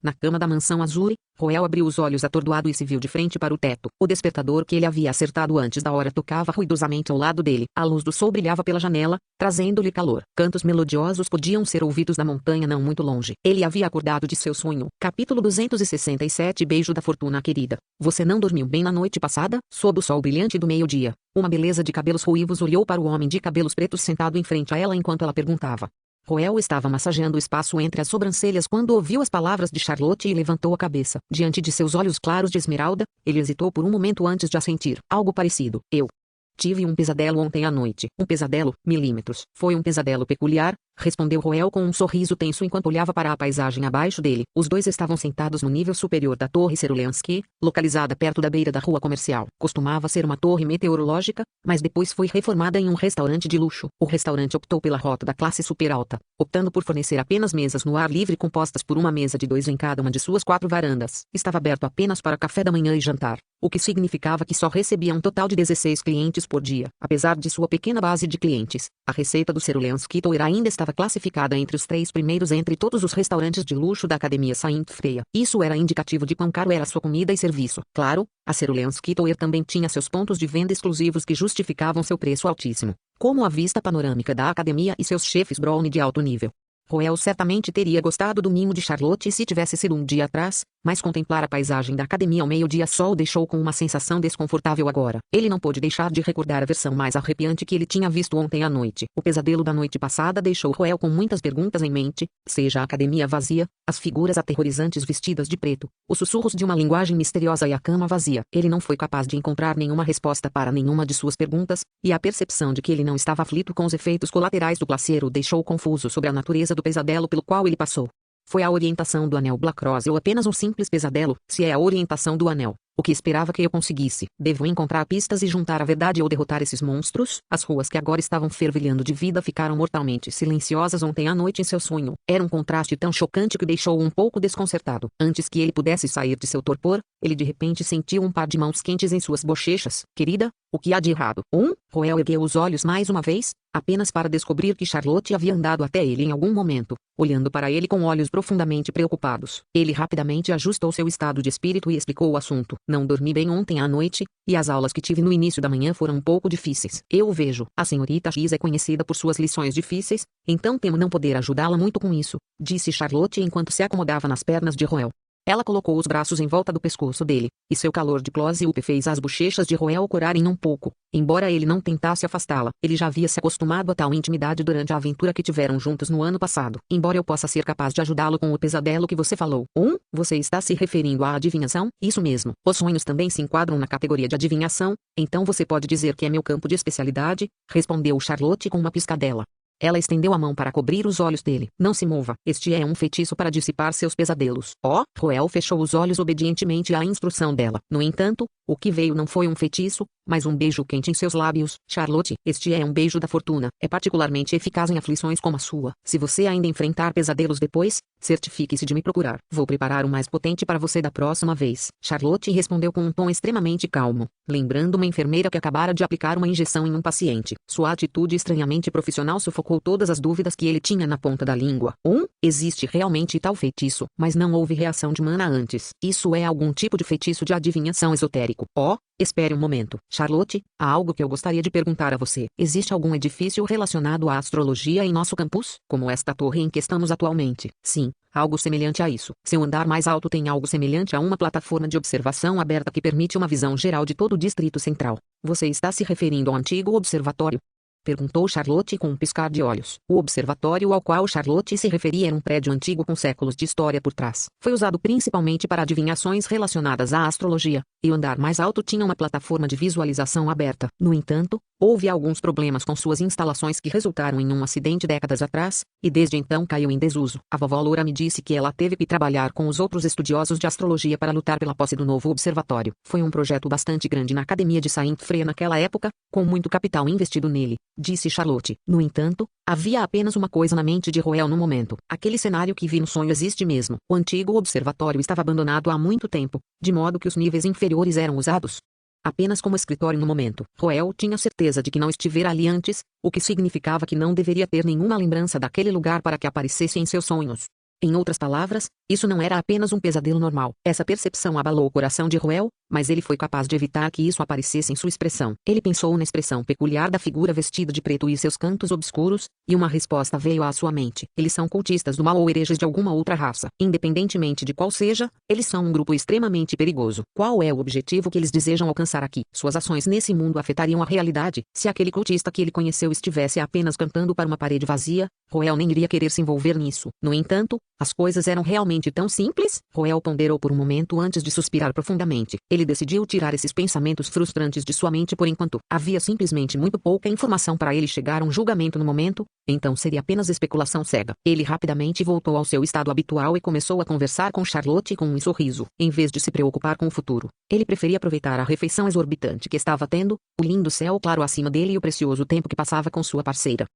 Na cama da mansão Azure, Roel abriu os olhos atordoado e se viu de frente para o teto. O despertador que ele havia acertado antes da hora tocava ruidosamente ao lado dele. A luz do sol brilhava pela janela, trazendo-lhe calor. Cantos melodiosos podiam ser ouvidos da montanha não muito longe. Ele havia acordado de seu sonho. Capítulo 267 Beijo da Fortuna Querida. Você não dormiu bem na noite passada? Sob o sol brilhante do meio-dia, uma beleza de cabelos ruivos olhou para o homem de cabelos pretos sentado em frente a ela enquanto ela perguntava. Roel estava massageando o espaço entre as sobrancelhas quando ouviu as palavras de Charlotte e levantou a cabeça. Diante de seus olhos claros de esmeralda, ele hesitou por um momento antes de assentir. Algo parecido. Eu tive um pesadelo ontem à noite. Um pesadelo, milímetros. Foi um pesadelo peculiar, respondeu Roel com um sorriso tenso enquanto olhava para a paisagem abaixo dele. Os dois estavam sentados no nível superior da Torre Serulensky, localizada perto da beira da rua comercial. Costumava ser uma torre meteorológica, mas depois foi reformada em um restaurante de luxo. O restaurante optou pela rota da classe super alta, optando por fornecer apenas mesas no ar livre compostas por uma mesa de 2 em cada uma de suas 4 varandas. Estava aberto apenas para café da manhã e jantar, o que significava que só recebia um total de 16 clientes por dia. Apesar de sua pequena base de clientes, a receita do Serulensky Tower ainda estava classificada entre os 3 primeiros entre todos os restaurantes de luxo da Academia Saint Freya. Isso era indicativo de quão caro era sua comida e serviço. Claro, a Serulensky Tower também tinha seus pontos de venda exclusivos que justificavam seu preço altíssimo, como a vista panorâmica da academia e seus chefes brownie de alto nível. Roel certamente teria gostado do mimo de Charlotte se tivesse sido um dia atrás, mas contemplar a paisagem da academia ao meio-dia só o deixou com uma sensação desconfortável agora. Ele não pôde deixar de recordar a versão mais arrepiante que ele tinha visto ontem à noite. O pesadelo da noite passada deixou Roel com muitas perguntas em mente, seja a academia vazia, as figuras aterrorizantes vestidas de preto, os sussurros de uma linguagem misteriosa e a cama vazia. Ele não foi capaz de encontrar nenhuma resposta para nenhuma de suas perguntas, e a percepção de que ele não estava aflito com os efeitos colaterais do placer o deixou confuso sobre a natureza do pesadelo pelo qual ele passou. Foi a orientação do anel Black Rose ou apenas um simples pesadelo? Se é a orientação do anel, o que esperava que eu conseguisse? Devo encontrar pistas e juntar a verdade ou derrotar esses monstros? As ruas que agora estavam fervilhando de vida ficaram mortalmente silenciosas ontem à noite em seu sonho. Era um contraste tão chocante que deixou-o um pouco desconcertado. Antes que ele pudesse sair de seu torpor, ele de repente sentiu um par de mãos quentes em suas bochechas. Querida, o que há de errado? Roel ergueu os olhos mais uma vez, apenas para descobrir que Charlotte havia andado até ele em algum momento, olhando para ele com olhos profundamente preocupados. Ele rapidamente ajustou seu estado de espírito e explicou o assunto. Não dormi bem ontem à noite, e as aulas que tive no início da manhã foram um pouco difíceis. Eu vejo, a senhorita X é conhecida por suas lições difíceis, então temo não poder ajudá-la muito com isso, disse Charlotte enquanto se acomodava nas pernas de Roel. Ela colocou os braços em volta do pescoço dele, e seu calor de close-up fez as bochechas de Roel corarem um pouco. Embora ele não tentasse afastá-la, ele já havia se acostumado a tal intimidade durante a aventura que tiveram juntos no ano passado. Embora eu possa ser capaz de ajudá-lo com o pesadelo que você falou. Você está se referindo à adivinhação? Isso mesmo. Os sonhos também se enquadram na categoria de adivinhação, então você pode dizer que é meu campo de especialidade, respondeu Charlotte com uma piscadela. Ela estendeu a mão para cobrir os olhos dele. Não se mova. Este é um feitiço para dissipar seus pesadelos. Roel fechou os olhos obedientemente à instrução dela. No entanto, o que veio não foi um feitiço, mas um beijo quente em seus lábios. Charlotte, este é um beijo da fortuna. É particularmente eficaz em aflições como a sua. Se você ainda enfrentar pesadelos depois, certifique-se de me procurar. Vou preparar um mais potente para você da próxima vez. Charlotte respondeu com um tom extremamente calmo, lembrando uma enfermeira que acabara de aplicar uma injeção em um paciente. Sua atitude estranhamente profissional sufocou todas as dúvidas que ele tinha na ponta da língua. Existe realmente tal feitiço, mas não houve reação de mana antes. Isso é algum tipo de feitiço de adivinhação esotérico. Espere um momento. Charlotte, há algo que eu gostaria de perguntar a você. Existe algum edifício relacionado à astrologia em nosso campus? Como esta torre em que estamos atualmente? Sim, algo semelhante a isso. Seu andar mais alto tem algo semelhante a uma plataforma de observação aberta que permite uma visão geral de todo o Distrito Central. Você está se referindo ao antigo observatório? Perguntou Charlotte com um piscar de olhos. O observatório ao qual Charlotte se referia era um prédio antigo com séculos de história por trás. Foi usado principalmente para adivinhações relacionadas à astrologia, e o andar mais alto tinha uma plataforma de visualização aberta. No entanto, houve alguns problemas com suas instalações que resultaram em um acidente décadas atrás, e desde então caiu em desuso. A vovó Laura me disse que ela teve que trabalhar com os outros estudiosos de astrologia para lutar pela posse do novo observatório. Foi um projeto bastante grande na academia de Saint Freya naquela época, com muito capital investido nele, disse Charlotte. No entanto, havia apenas uma coisa na mente de Roel no momento. Aquele cenário que vi no sonho existe mesmo. O antigo observatório estava abandonado há muito tempo, de modo que os níveis inferiores eram usados apenas como escritório no momento. Roel tinha certeza de que não estivera ali antes, o que significava que não deveria ter nenhuma lembrança daquele lugar para que aparecesse em seus sonhos. Em outras palavras, isso não era apenas um pesadelo normal. Essa percepção abalou o coração de Roel, mas ele foi capaz de evitar que isso aparecesse em sua expressão. Ele pensou na expressão peculiar da figura vestida de preto e seus cantos obscuros, e uma resposta veio à sua mente. Eles são cultistas do mal ou hereges de alguma outra raça. Independentemente de qual seja, eles são um grupo extremamente perigoso. Qual é o objetivo que eles desejam alcançar aqui? Suas ações nesse mundo afetariam a realidade. Se aquele cultista que ele conheceu estivesse apenas cantando para uma parede vazia, Roel nem iria querer se envolver nisso. No entanto, as coisas eram realmente tão simples? Roel ponderou por um momento antes de suspirar profundamente. Ele decidiu tirar esses pensamentos frustrantes de sua mente por enquanto. Havia simplesmente muito pouca informação para ele chegar a um julgamento no momento, então seria apenas especulação cega. Ele rapidamente voltou ao seu estado habitual e começou a conversar com Charlotte com um sorriso, em vez de se preocupar com o futuro. Ele preferia aproveitar a refeição exorbitante que estava tendo, o lindo céu claro acima dele e o precioso tempo que passava com sua parceira.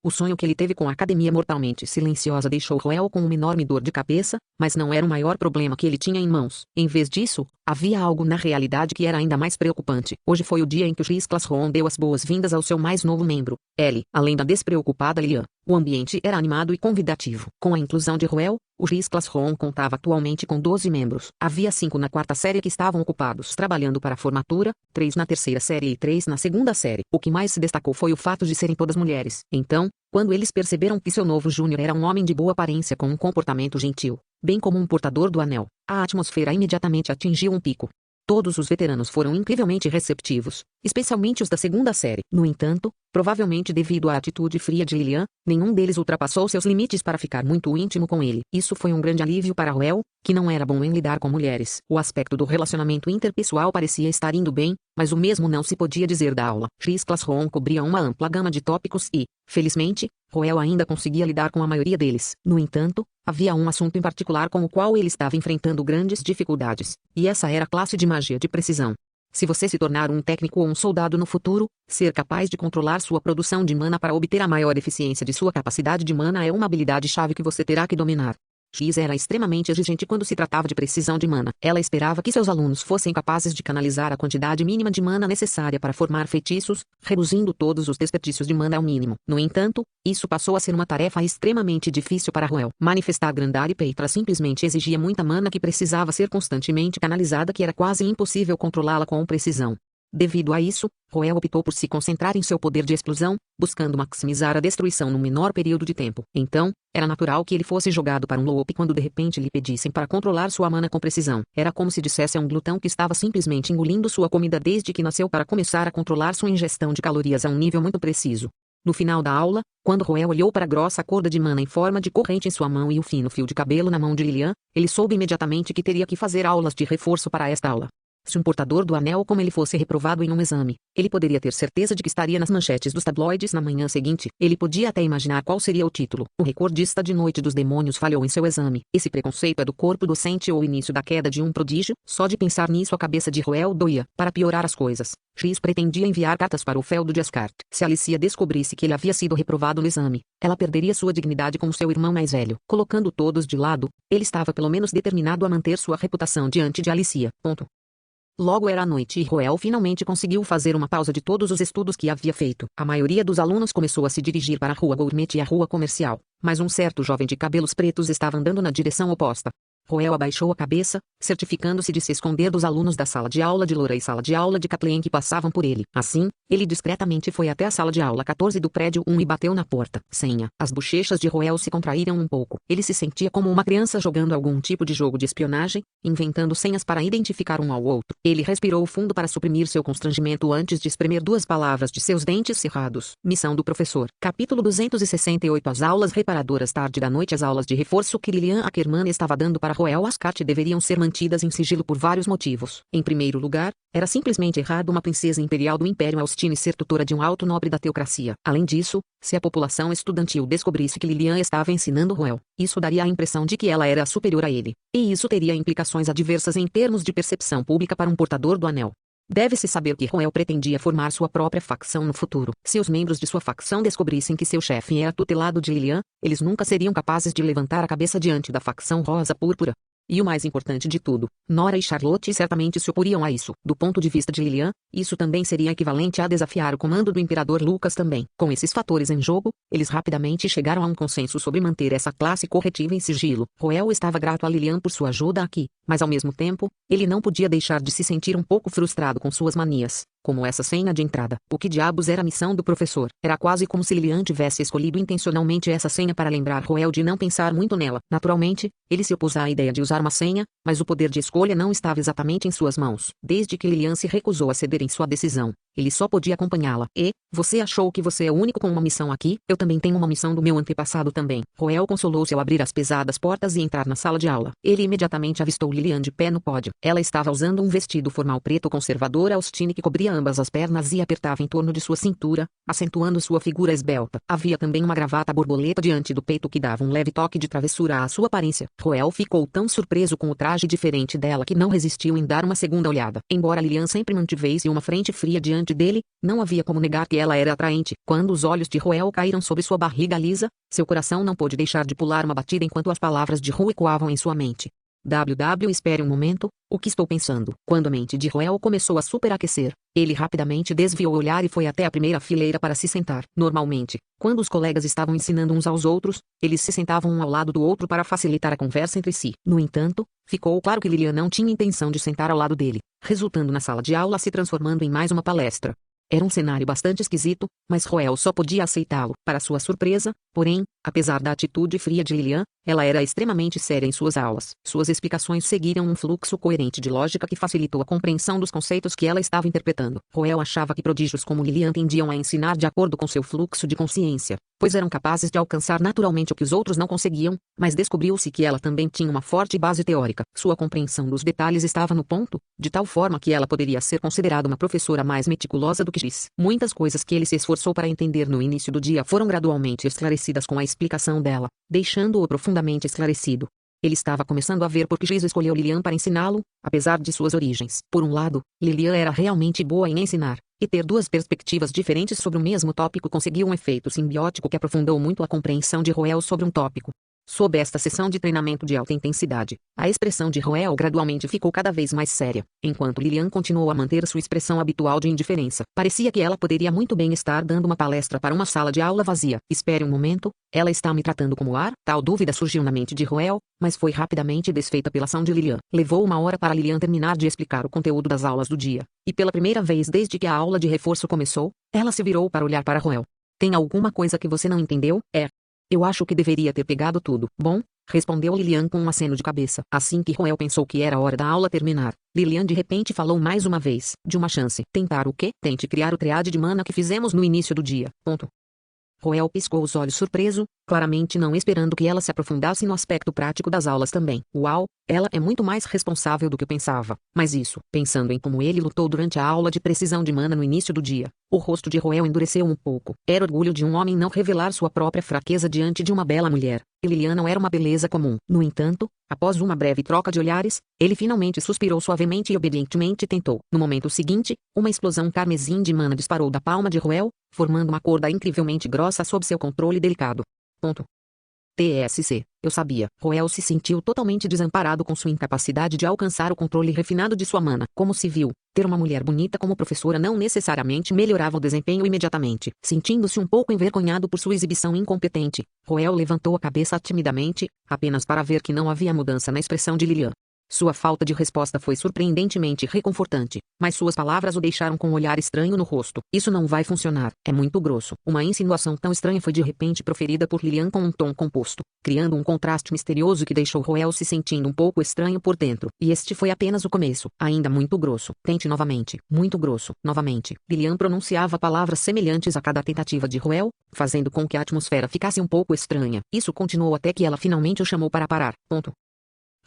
O sonho que ele teve com a academia mortalmente silenciosa deixou Roel com uma enorme dor de cabeça, mas não era o maior problema que ele tinha em mãos. Em vez disso, havia algo na realidade que era ainda mais preocupante. Hoje foi o dia em que o X Classroom deu as boas-vindas ao seu mais novo membro, Ellie, além da despreocupada Lilian. O ambiente era animado e convidativo. Com a inclusão de Roel, o X Classroom contava atualmente com 12 membros. Havia 5 na quarta série que estavam ocupados trabalhando para a formatura, 3 na terceira série e 3 na segunda série. O que mais se destacou foi o fato de serem todas mulheres. Então, quando eles perceberam que seu novo júnior era um homem de boa aparência com um comportamento gentil, Bem como um portador do anel, a atmosfera imediatamente atingiu um pico. Todos os veteranos foram incrivelmente receptivos, especialmente os da segunda série. No entanto, provavelmente devido à atitude fria de Lilian, nenhum deles ultrapassou seus limites para ficar muito íntimo com ele. Isso foi um grande alívio para Ruel, que não era bom em lidar com mulheres. O aspecto do relacionamento interpessoal parecia estar indo bem, mas o mesmo não se podia dizer da aula. X-Classroom cobria uma ampla gama de tópicos e, felizmente, Ruel ainda conseguia lidar com a maioria deles. No entanto, havia um assunto em particular com o qual ele estava enfrentando grandes dificuldades, e essa era a classe de magia de precisão. Se você se tornar um técnico ou um soldado no futuro, ser capaz de controlar sua produção de mana para obter a maior eficiência de sua capacidade de mana é uma habilidade-chave que você terá que dominar. X era extremamente exigente quando se tratava de precisão de mana. Ela esperava que seus alunos fossem capazes de canalizar a quantidade mínima de mana necessária para formar feitiços, reduzindo todos os desperdícios de mana ao mínimo. No entanto, isso passou a ser uma tarefa extremamente difícil para Ruel. Manifestar Grandar e Peitra simplesmente exigia muita mana que precisava ser constantemente canalizada, que era quase impossível controlá-la com precisão. Devido a isso, Ruel optou por se concentrar em seu poder de explosão, buscando maximizar a destruição no menor período de tempo. Então, era natural que ele fosse jogado para um loop quando de repente lhe pedissem para controlar sua mana com precisão. Era como se dissesse a um glutão que estava simplesmente engolindo sua comida desde que nasceu para começar a controlar sua ingestão de calorias a um nível muito preciso. No final da aula, quando Ruel olhou para a grossa corda de mana em forma de corrente em sua mão e o fino fio de cabelo na mão de Lilian, ele soube imediatamente que teria que fazer aulas de reforço para esta aula. Se um portador do anel como ele fosse reprovado em um exame, ele poderia ter certeza de que estaria nas manchetes dos tabloides na manhã seguinte. Ele podia até imaginar qual seria o título. O recordista de Noite dos Demônios falhou em seu exame. Esse preconceito é do corpo docente ou o início da queda de um prodígio? Só de pensar nisso a cabeça de Ruel doía. Para piorar as coisas, X pretendia enviar cartas para o feudo de Ascart. Se Alicia descobrisse que ele havia sido reprovado no exame, ela perderia sua dignidade com seu irmão mais velho. Colocando todos de lado, ele estava pelo menos determinado a manter sua reputação diante de Alicia. Logo era noite e Ruel finalmente conseguiu fazer uma pausa de todos os estudos que havia feito. A maioria dos alunos começou a se dirigir para a rua Gourmet e a rua comercial, mas um certo jovem de cabelos pretos estava andando na direção oposta. Ruel abaixou a cabeça, certificando-se de se esconder dos alunos da sala de aula de Laura e sala de aula de Kathleen que passavam por ele. Assim, ele discretamente foi até a sala de aula 14 do prédio 1 e bateu na porta. Senha. As bochechas de Ruel se contraíram um pouco. Ele se sentia como uma criança jogando algum tipo de jogo de espionagem, inventando senhas para identificar um ao outro. Ele respirou fundo para suprimir seu constrangimento antes de espremer duas palavras de seus dentes cerrados. Missão do professor. Capítulo 268. As aulas reparadoras. Tarde da noite. As aulas de reforço que Lilian Ackerman estava dando para Ruel Ascart deveriam ser mantidas em sigilo por vários motivos. Em primeiro lugar, era simplesmente errado uma princesa imperial do Império Austine ser tutora de um alto nobre da teocracia. Além disso, se a população estudantil descobrisse que Lilian estava ensinando Ruel, isso daria a impressão de que ela era superior a ele. E isso teria implicações adversas em termos de percepção pública para um portador do anel. Deve-se saber que Ruel pretendia formar sua própria facção no futuro. Se os membros de sua facção descobrissem que seu chefe era tutelado de Lilian, eles nunca seriam capazes de levantar a cabeça diante da facção rosa-púrpura. E o mais importante de tudo, Nora e Charlotte certamente se oporiam a isso. Do ponto de vista de Lilian, isso também seria equivalente a desafiar o comando do Imperador Lucas também. Com esses fatores em jogo, eles rapidamente chegaram a um consenso sobre manter essa classe corretiva em sigilo. Ruel estava grato a Lilian por sua ajuda aqui, mas ao mesmo tempo, ele não podia deixar de se sentir um pouco frustrado com suas manias. Como essa senha de entrada. O que diabos era a missão do professor? Era quase como se Lilian tivesse escolhido intencionalmente essa senha para lembrar Ruel de não pensar muito nela. Naturalmente, ele se opôs à ideia de usar uma senha, mas o poder de escolha não estava exatamente em suas mãos. Desde que Lilian se recusou a ceder em sua decisão, ele só podia acompanhá-la. E, você achou que você é o único com uma missão aqui? Eu também tenho uma missão do meu antepassado também. Ruel consolou-se ao abrir as pesadas portas e entrar na sala de aula. Ele imediatamente avistou Lilian de pé no pódio. Ela estava usando um vestido formal preto conservador Austine que cobria ambas as pernas e apertava em torno de sua cintura, acentuando sua figura esbelta. Havia também uma gravata borboleta diante do peito que dava um leve toque de travessura à sua aparência. Ruel ficou tão surpreso com o traje diferente dela que não resistiu em dar uma segunda olhada. Embora Lilian sempre mantivesse uma frente fria diante dele, não havia como negar que ela era atraente. Quando os olhos de Ruel caíram sobre sua barriga lisa, seu coração não pôde deixar de pular uma batida enquanto as palavras de Ru ecoavam em sua mente. Espere um momento, o que estou pensando? Quando a mente de Ruel começou a superaquecer, ele rapidamente desviou o olhar e foi até a primeira fileira para se sentar. Normalmente, quando os colegas estavam ensinando uns aos outros, eles se sentavam um ao lado do outro para facilitar a conversa entre si. No entanto, ficou claro que Lilian não tinha intenção de sentar ao lado dele, resultando na sala de aula se transformando em mais uma palestra. Era um cenário bastante esquisito, mas Roel só podia aceitá-lo. Para sua surpresa, porém, apesar da atitude fria de Lilian, ela era extremamente séria em suas aulas. Suas explicações seguiram um fluxo coerente de lógica que facilitou a compreensão dos conceitos que ela estava interpretando. Roel achava que prodígios como Lilian tendiam a ensinar de acordo com seu fluxo de consciência, pois eram capazes de alcançar naturalmente o que os outros não conseguiam, mas descobriu-se que ela também tinha uma forte base teórica. Sua compreensão dos detalhes estava no ponto, de tal forma que ela poderia ser considerada uma professora mais meticulosa do que Giz. Muitas coisas que ele se esforçou para entender no início do dia foram gradualmente esclarecidas com a explicação dela, deixando-o profundamente esclarecido. Ele estava começando a ver por que Giz escolheu Lilian para ensiná-lo, apesar de suas origens. Por um lado, Lilian era realmente boa em ensinar, e ter duas perspectivas diferentes sobre o mesmo tópico conseguiu um efeito simbiótico que aprofundou muito a compreensão de Roel sobre um tópico. Sob esta sessão de treinamento de alta intensidade, a expressão de Roel gradualmente ficou cada vez mais séria, enquanto Lilian continuou a manter sua expressão habitual de indiferença. Parecia que ela poderia muito bem estar dando uma palestra para uma sala de aula vazia. Espere um momento, ela está me tratando como ar? Tal dúvida surgiu na mente de Roel, mas foi rapidamente desfeita pela ação de Lilian. Levou uma hora para Lilian terminar de explicar o conteúdo das aulas do dia, e pela primeira vez desde que a aula de reforço começou, ela se virou para olhar para Roel. Tem alguma coisa que você não entendeu? Eu acho que deveria ter pegado tudo. Bom, respondeu Lilian com um aceno de cabeça. Assim que Roel pensou que era hora da aula terminar, Lilian de repente falou mais uma vez. De uma chance. Tentar o quê? Tente criar o triade de mana que fizemos no início do dia. Roel piscou os olhos surpreso, claramente não esperando que ela se aprofundasse no aspecto prático das aulas também. Uau, ela é muito mais responsável do que eu pensava. Mas isso, pensando em como ele lutou durante a aula de precisão de mana no início do dia, o rosto de Roel endureceu um pouco. Era orgulho de um homem não revelar sua própria fraqueza diante de uma bela mulher. E Lilian não era uma beleza comum. No entanto, após uma breve troca de olhares, ele finalmente suspirou suavemente e obedientemente tentou. No momento seguinte, uma explosão carmesim de mana disparou da palma de Roel, formando uma corda incrivelmente grossa sob seu controle delicado. TSC. Eu sabia. Roel se sentiu totalmente desamparado com sua incapacidade de alcançar o controle refinado de sua mana. Como se viu, ter uma mulher bonita como professora não necessariamente melhorava o desempenho imediatamente. Sentindo-se um pouco envergonhado por sua exibição incompetente, Roel levantou a cabeça timidamente, apenas para ver que não havia mudança na expressão de Lilian. Sua falta de resposta foi surpreendentemente reconfortante, mas suas palavras o deixaram com um olhar estranho no rosto. Isso não vai funcionar. É muito grosso. Uma insinuação tão estranha foi de repente proferida por Lilian com um tom composto, criando um contraste misterioso que deixou Roel se sentindo um pouco estranho por dentro. E este foi apenas o começo. Ainda muito grosso. Tente novamente. Muito grosso. Novamente. Lilian pronunciava palavras semelhantes a cada tentativa de Roel, fazendo com que a atmosfera ficasse um pouco estranha. Isso continuou até que ela finalmente o chamou para parar.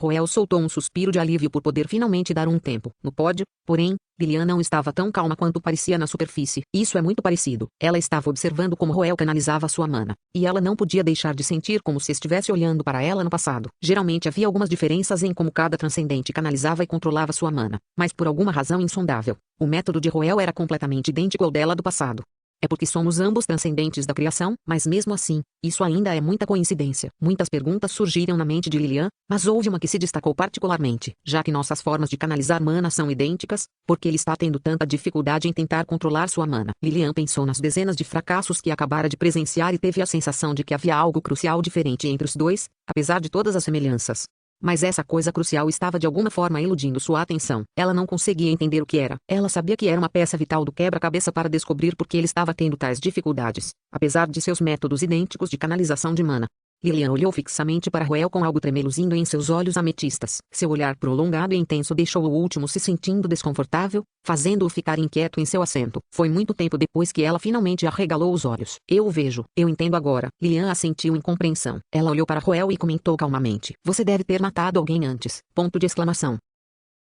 Roel soltou um suspiro de alívio por poder finalmente dar um tempo. No pódio, porém, Lilian não estava tão calma quanto parecia na superfície. Isso é muito parecido. Ela estava observando como Roel canalizava sua mana, e ela não podia deixar de sentir como se estivesse olhando para ela no passado. Geralmente havia algumas diferenças em como cada transcendente canalizava e controlava sua mana, mas por alguma razão insondável, o método de Roel era completamente idêntico ao dela do passado. É porque somos ambos transcendentes da criação, mas mesmo assim, isso ainda é muita coincidência. Muitas perguntas surgiram na mente de Lilian, mas houve uma que se destacou particularmente. Já que nossas formas de canalizar mana são idênticas, por que ele está tendo tanta dificuldade em tentar controlar sua mana? Lilian pensou nas dezenas de fracassos que acabara de presenciar e teve a sensação de que havia algo crucial diferente entre os dois, apesar de todas as semelhanças. Mas essa coisa crucial estava de alguma forma iludindo sua atenção. Ela não conseguia entender o que era. Ela sabia que era uma peça vital do quebra-cabeça para descobrir por que ele estava tendo tais dificuldades, apesar de seus métodos idênticos de canalização de mana. Lilian olhou fixamente para Roel com algo tremeluzindo em seus olhos ametistas. Seu olhar prolongado e intenso deixou o último se sentindo desconfortável, fazendo-o ficar inquieto em seu assento. Foi muito tempo depois que ela finalmente arregalou os olhos. Eu o vejo. Eu entendo agora. Lilian assentiu em compreensão. Ela olhou para Roel e comentou calmamente. Você deve ter matado alguém antes. Ponto de exclamação.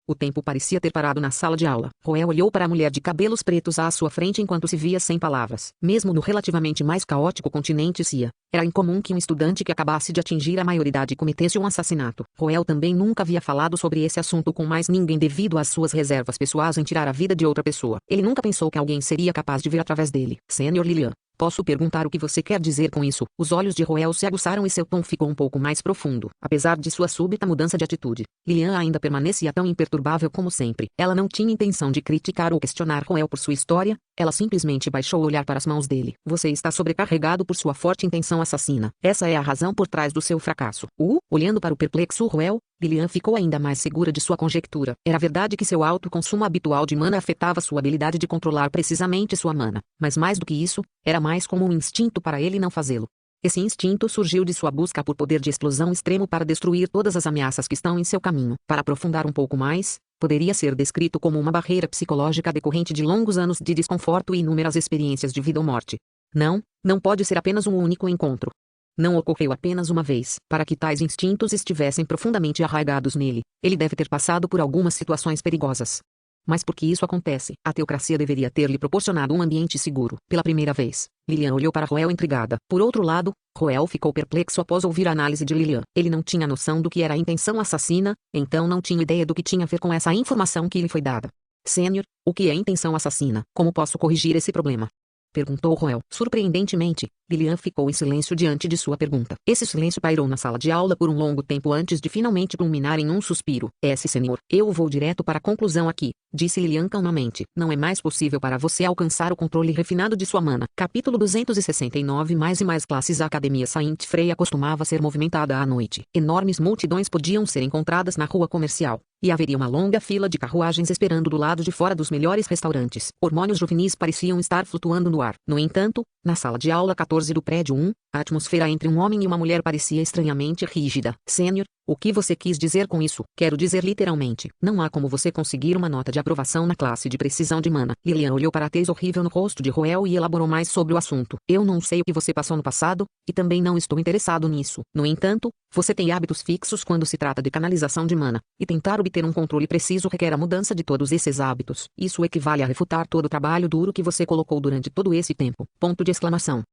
O tempo parecia ter parado na sala de aula. Roel olhou para a mulher de cabelos pretos à sua frente enquanto se via sem palavras. Mesmo no relativamente mais caótico continente Cia, era incomum que um estudante que acabasse de atingir a maioridade cometesse um assassinato. Roel também nunca havia falado sobre esse assunto com mais ninguém devido às suas reservas pessoais em tirar a vida de outra pessoa. Ele nunca pensou que alguém seria capaz de ver através dele. Senhor Lilian. Posso perguntar o que você quer dizer com isso? Os olhos de Roel se aguçaram e seu tom ficou um pouco mais profundo. Apesar de sua súbita mudança de atitude, Lilian ainda permanecia tão imperturbável como sempre. Ela não tinha intenção de criticar ou questionar Roel por sua história, ela simplesmente baixou o olhar para as mãos dele. Você está sobrecarregado por sua forte intenção assassina. Essa é a razão por trás do seu fracasso. Olhando para o perplexo Roel, Lilian ficou ainda mais segura de sua conjectura. Era verdade que seu alto consumo habitual de mana afetava sua habilidade de controlar precisamente sua mana, mas mais do que isso, era mais como um instinto para ele não fazê-lo. Esse instinto surgiu de sua busca por poder de explosão extremo para destruir todas as ameaças que estão em seu caminho. Para aprofundar um pouco mais, poderia ser descrito como uma barreira psicológica decorrente de longos anos de desconforto e inúmeras experiências de vida ou morte. Não pode ser apenas um único encontro. Não ocorreu apenas uma vez. Para que tais instintos estivessem profundamente arraigados nele, ele deve ter passado por algumas situações perigosas. Mas por que isso acontece? A teocracia deveria ter lhe proporcionado um ambiente seguro. Pela primeira vez, Lilian olhou para Roel intrigada. Por outro lado, Roel ficou perplexo após ouvir a análise de Lilian. Ele não tinha noção do que era a intenção assassina, então não tinha ideia do que tinha a ver com essa informação que lhe foi dada. Sênior, o que é intenção assassina? Como posso corrigir esse problema? Perguntou Roel. Surpreendentemente, Lilian ficou em silêncio diante de sua pergunta. Esse silêncio pairou na sala de aula por um longo tempo antes de finalmente culminar em um suspiro. Senhor, eu vou direto para a conclusão aqui, disse Lilian calmamente. Não é mais possível para você alcançar o controle refinado de sua mana. Capítulo 269. Mais e mais classes. A Academia Saint Freya costumava ser movimentada à noite. Enormes multidões podiam ser encontradas na rua comercial, e haveria uma longa fila de carruagens esperando do lado de fora dos melhores restaurantes. Hormônios juvenis pareciam estar flutuando no ar. No entanto, na sala de aula 14 do prédio 1, a atmosfera entre um homem e uma mulher parecia estranhamente rígida. Sênior, o que você quis dizer com isso? Quero dizer literalmente, não há como você conseguir uma nota de aprovação na classe de precisão de mana. Lilian olhou para a tez horrível no rosto de Roel e elaborou mais sobre o assunto. Eu não sei o que você passou no passado, e também não estou interessado nisso. No entanto, você tem hábitos fixos quando se trata de canalização de mana, e tentar obter um controle preciso requer a mudança de todos esses hábitos. Isso equivale a refutar todo o trabalho duro que você colocou durante todo esse tempo. Ponto de exclamação.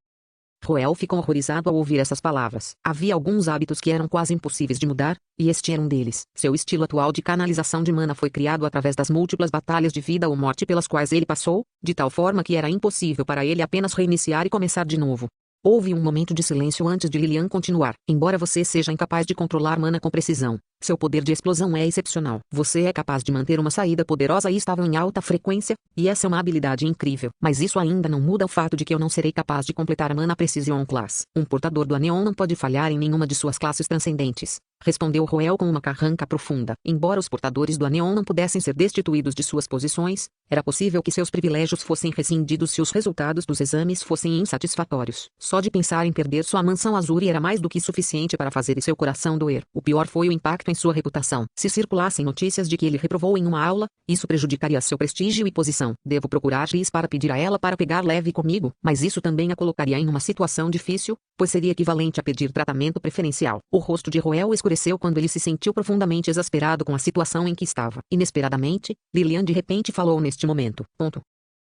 Roel ficou horrorizado ao ouvir essas palavras. Havia alguns hábitos que eram quase impossíveis de mudar, e este era um deles. Seu estilo atual de canalização de mana foi criado através das múltiplas batalhas de vida ou morte pelas quais ele passou, de tal forma que era impossível para ele apenas reiniciar e começar de novo. Houve um momento de silêncio antes de Lilian continuar. Embora você seja incapaz de controlar mana com precisão, seu poder de explosão é excepcional. Você é capaz de manter uma saída poderosa e estável em alta frequência, e essa é uma habilidade incrível. Mas isso ainda não muda o fato de que eu não serei capaz de completar a Mana Precision Class. Um portador do Aneon não pode falhar em nenhuma de suas classes transcendentes, respondeu Roel com uma carranca profunda. Embora os portadores do Aneon não pudessem ser destituídos de suas posições, era possível que seus privilégios fossem rescindidos se os resultados dos exames fossem insatisfatórios. Só de pensar em perder sua mansão Azuri era mais do que suficiente para fazer seu coração doer. O pior foi o impacto em sua reputação. Se circulassem notícias de que ele reprovou em uma aula, isso prejudicaria seu prestígio e posição. Devo procurar Liz para pedir a ela para pegar leve comigo, mas isso também a colocaria em uma situação difícil, pois seria equivalente a pedir tratamento preferencial. O rosto de Roel escureceu quando ele se sentiu profundamente exasperado com a situação em que estava. Inesperadamente, Lilian de repente falou neste momento.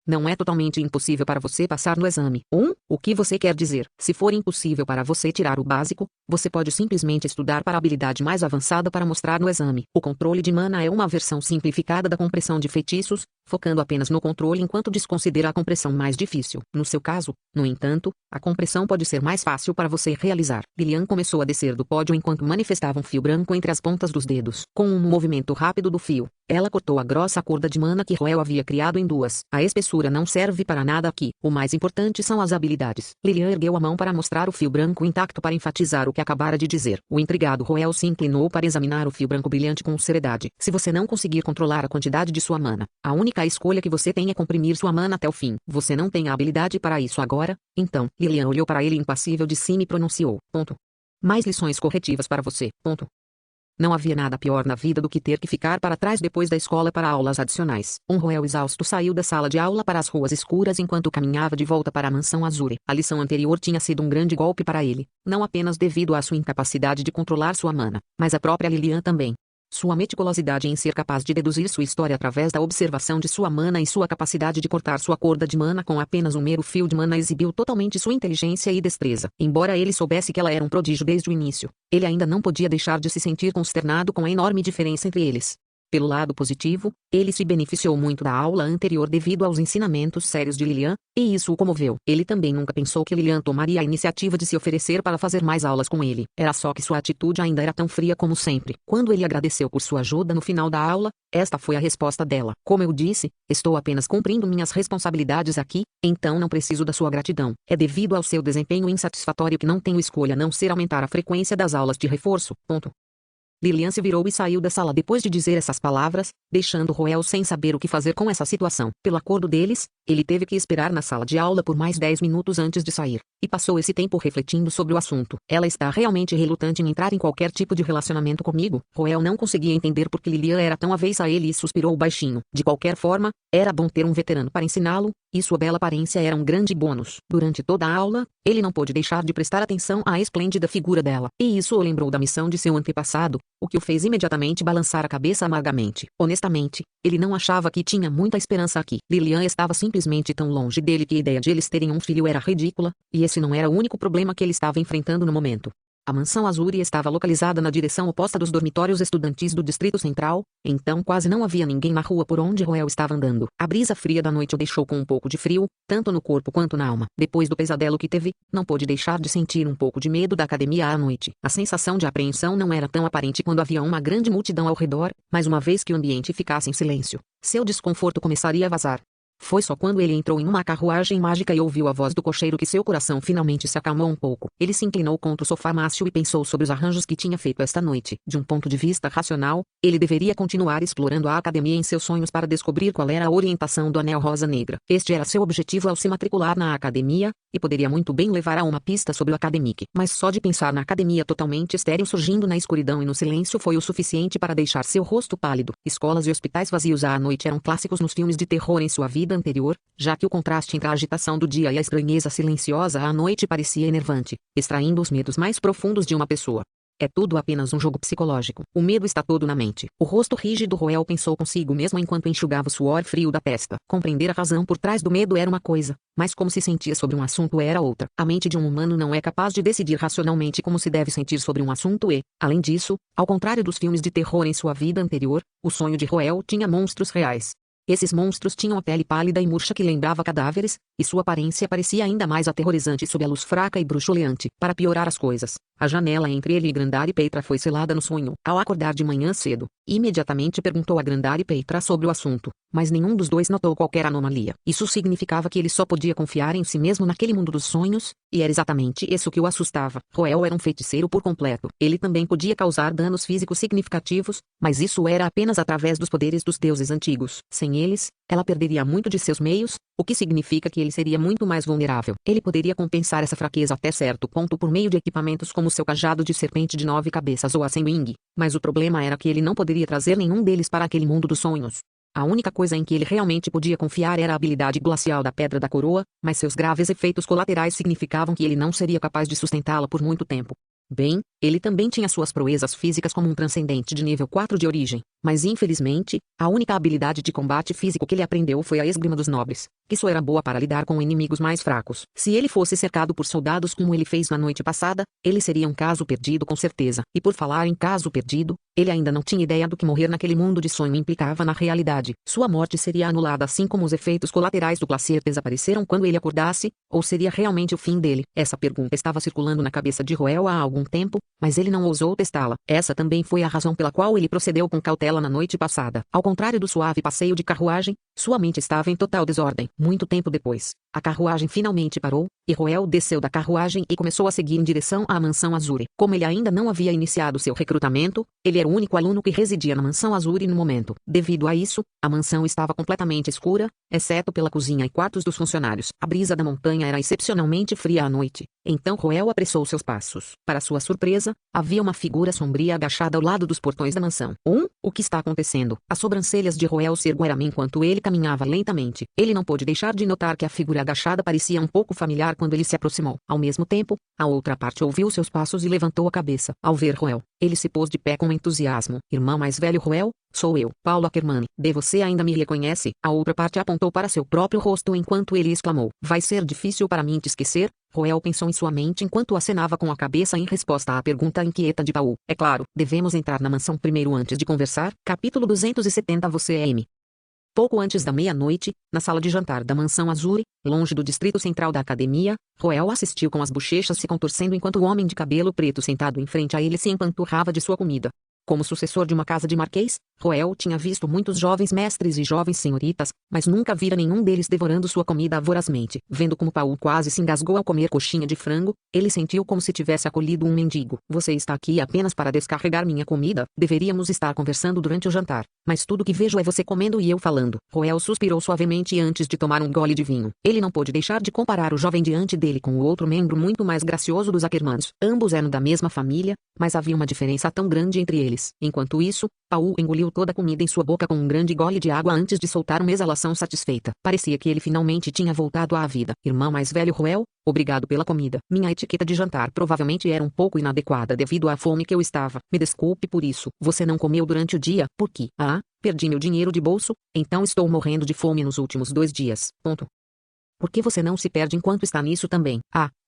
Não é totalmente impossível para você passar no exame. O que você quer dizer? Se for impossível para você tirar o básico, você pode simplesmente estudar para a habilidade mais avançada para mostrar no exame. O controle de mana é uma versão simplificada da compressão de feitiços, focando apenas no controle enquanto desconsidera a compressão mais difícil. No seu caso, no entanto, a compressão pode ser mais fácil para você realizar. Lilian começou a descer do pódio enquanto manifestava um fio branco entre as pontas dos dedos. Com um movimento rápido do fio, ela cortou a grossa corda de mana que Roel havia criado em duas. A espessura não serve para nada aqui. O mais importante são as habilidades. Lilian ergueu a mão para mostrar o fio branco intacto para enfatizar o que acabara de dizer. O intrigado Roel se inclinou para examinar o fio branco brilhante com seriedade. Se você não conseguir controlar a quantidade de sua mana, a única escolha que você tem é comprimir sua mana até o fim. Você não tem a habilidade para isso agora, então. Lilian olhou para ele impassível de cima e pronunciou. Mais lições corretivas para você. Não havia nada pior na vida do que ter que ficar para trás depois da escola para aulas adicionais. Roel exausto saiu da sala de aula para as ruas escuras enquanto caminhava de volta para a mansão Azuri. A lição anterior tinha sido um grande golpe para ele, não apenas devido à sua incapacidade de controlar sua mana, mas a própria Lilian também. Sua meticulosidade em ser capaz de deduzir sua história através da observação de sua mana e sua capacidade de cortar sua corda de mana com apenas um mero fio de mana exibiu totalmente sua inteligência e destreza. Embora ele soubesse que ela era um prodígio desde o início, ele ainda não podia deixar de se sentir consternado com a enorme diferença entre eles. Pelo lado positivo, ele se beneficiou muito da aula anterior devido aos ensinamentos sérios de Lilian, e isso o comoveu. Ele também nunca pensou que Lilian tomaria a iniciativa de se oferecer para fazer mais aulas com ele. Era só que sua atitude ainda era tão fria como sempre. Quando ele agradeceu por sua ajuda no final da aula, esta foi a resposta dela. Como eu disse, estou apenas cumprindo minhas responsabilidades aqui, então não preciso da sua gratidão. É devido ao seu desempenho insatisfatório que não tenho escolha a não ser aumentar a frequência das aulas de reforço. Lilian se virou e saiu da sala depois de dizer essas palavras, deixando Roel sem saber o que fazer com essa situação. Pelo acordo deles, ele teve que esperar na sala de aula por mais 10 minutos antes de sair, e passou esse tempo refletindo sobre o assunto. Ela está realmente relutante em entrar em qualquer tipo de relacionamento comigo? Roel não conseguia entender por que Lilian era tão avessa a ele e suspirou baixinho. De qualquer forma, era bom ter um veterano para ensiná-lo, e sua bela aparência era um grande bônus. Durante toda a aula, ele não pôde deixar de prestar atenção à esplêndida figura dela, e isso o lembrou da missão de seu antepassado, o que o fez imediatamente balançar a cabeça amargamente. Honestamente, ele não achava que tinha muita esperança aqui. Lilian estava simplesmente tão longe dele que a ideia de eles terem um filho era ridícula, e esse não era o único problema que ele estava enfrentando no momento. A mansão Azuri estava localizada na direção oposta dos dormitórios estudantis do Distrito Central, então quase não havia ninguém na rua por onde Roel estava andando. A brisa fria da noite o deixou com um pouco de frio, tanto no corpo quanto na alma. Depois do pesadelo que teve, não pôde deixar de sentir um pouco de medo da academia à noite. A sensação de apreensão não era tão aparente quando havia uma grande multidão ao redor, mas uma vez que o ambiente ficasse em silêncio, seu desconforto começaria a vazar. Foi só quando ele entrou em uma carruagem mágica e ouviu a voz do cocheiro que seu coração finalmente se acalmou um pouco. Ele se inclinou contra o sofá macio e pensou sobre os arranjos que tinha feito esta noite. De um ponto de vista racional, ele deveria continuar explorando a academia em seus sonhos para descobrir qual era a orientação do Anel Rosa Negra. Este era seu objetivo ao se matricular na academia, e poderia muito bem levar a uma pista sobre o Academic. Mas só de pensar na academia totalmente estéril surgindo na escuridão e no silêncio foi o suficiente para deixar seu rosto pálido. Escolas e hospitais vazios à noite eram clássicos nos filmes de terror em sua vida anterior, já que o contraste entre a agitação do dia e a estranheza silenciosa à noite parecia enervante, extraindo os medos mais profundos de uma pessoa. É tudo apenas um jogo psicológico. O medo está todo na mente. O rosto rígido Roel pensou consigo mesmo enquanto enxugava o suor frio da testa. Compreender a razão por trás do medo era uma coisa, mas como se sentia sobre um assunto era outra. A mente de um humano não é capaz de decidir racionalmente como se deve sentir sobre um assunto e, além disso, ao contrário dos filmes de terror em sua vida anterior, o sonho de Roel tinha monstros reais. Esses monstros tinham a pele pálida e murcha que lembrava cadáveres, e sua aparência parecia ainda mais aterrorizante sob a luz fraca e bruxuleante. Para piorar as coisas, a janela entre ele e Grandar e Peitra foi selada no sonho. Ao acordar de manhã cedo, imediatamente perguntou a Grandar e Peitra sobre o assunto, mas nenhum dos dois notou qualquer anomalia. Isso significava que ele só podia confiar em si mesmo naquele mundo dos sonhos, e era exatamente isso que o assustava. Roel era um feiticeiro por completo. Ele também podia causar danos físicos significativos, mas isso era apenas através dos poderes dos deuses antigos. Sem eles, ela perderia muito de seus meios, o que significa que ele seria muito mais vulnerável. Ele poderia compensar essa fraqueza até certo ponto por meio de equipamentos como seu cajado de serpente de 9 cabeças ou a Wing, mas o problema era que ele não poderia trazer nenhum deles para aquele mundo dos sonhos. A única coisa em que ele realmente podia confiar era a habilidade glacial da Pedra da Coroa, mas seus graves efeitos colaterais significavam que ele não seria capaz de sustentá-la por muito tempo. Bem, ele também tinha suas proezas físicas como um transcendente de nível 4 de origem, mas infelizmente, a única habilidade de combate físico que ele aprendeu foi a esgrima dos nobres, que só era boa para lidar com inimigos mais fracos. Se ele fosse cercado por soldados como ele fez na noite passada, ele seria um caso perdido com certeza. E por falar em caso perdido, ele ainda não tinha ideia do que morrer naquele mundo de sonho implicava na realidade. Sua morte seria anulada assim como os efeitos colaterais do glaciar desapareceram quando ele acordasse, ou seria realmente o fim dele? Essa pergunta estava circulando na cabeça de Roel há algum tempo, mas ele não ousou testá-la. Essa também foi a razão pela qual ele procedeu com cautela na noite passada. Ao contrário do suave passeio de carruagem, sua mente estava em total desordem. Muito tempo depois, a carruagem finalmente parou, e Roel desceu da carruagem e começou a seguir em direção à mansão Azuri. Como ele ainda não havia iniciado seu recrutamento, ele era o único aluno que residia na mansão Azuri no momento. Devido a isso, a mansão estava completamente escura, exceto pela cozinha e quartos dos funcionários. A brisa da montanha era excepcionalmente fria à noite, então Roel apressou seus passos. Para sua surpresa, havia uma figura sombria agachada ao lado dos portões da mansão. O que está acontecendo? As sobrancelhas de Roel se ergueram enquanto ele caminhava lentamente. Ele não pôde deixar de notar que a figura agachada parecia um pouco familiar quando ele se aproximou. Ao mesmo tempo, a outra parte ouviu seus passos e levantou a cabeça. Ao ver Roel, ele se pôs de pé com entusiasmo. Irmão mais velho Roel, sou eu, Paulo Ackerman. Você ainda me reconhece? A outra parte apontou para seu próprio rosto enquanto ele exclamou. Vai ser difícil para mim te esquecer? Roel pensou em sua mente enquanto acenava com a cabeça em resposta à pergunta inquieta de Paul. É claro, devemos entrar na mansão primeiro antes de conversar. Capítulo 270 Você é M. Pouco antes da meia-noite, na sala de jantar da mansão Azuri, longe do distrito central da academia, Roel assistiu com as bochechas se contorcendo enquanto o homem de cabelo preto sentado em frente a ele se empanturrava de sua comida. Como sucessor de uma casa de marquês, Roel tinha visto muitos jovens mestres e jovens senhoritas, mas nunca vira nenhum deles devorando sua comida vorazmente. Vendo como Paul quase se engasgou ao comer coxinha de frango, ele sentiu como se tivesse acolhido um mendigo. Você está aqui apenas para descarregar minha comida? Deveríamos estar conversando durante o jantar. Mas tudo que vejo é você comendo e eu falando. Roel suspirou suavemente antes de tomar um gole de vinho. Ele não pôde deixar de comparar o jovem diante dele com o outro membro muito mais gracioso dos Ackermans. Ambos eram da mesma família, mas havia uma diferença tão grande entre eles. Enquanto isso, Paul engoliu toda a comida em sua boca com um grande gole de água antes de soltar uma exalação satisfeita. Parecia que ele finalmente tinha voltado à vida. Irmão mais velho Roel, obrigado pela comida. Minha etiqueta de jantar provavelmente era um pouco inadequada devido à fome que eu estava. Me desculpe por isso. Você não comeu durante o dia? Por quê? Perdi meu dinheiro de bolso, então estou morrendo de fome nos últimos 2 dias. Ponto. Por que você não se perde enquanto está nisso também?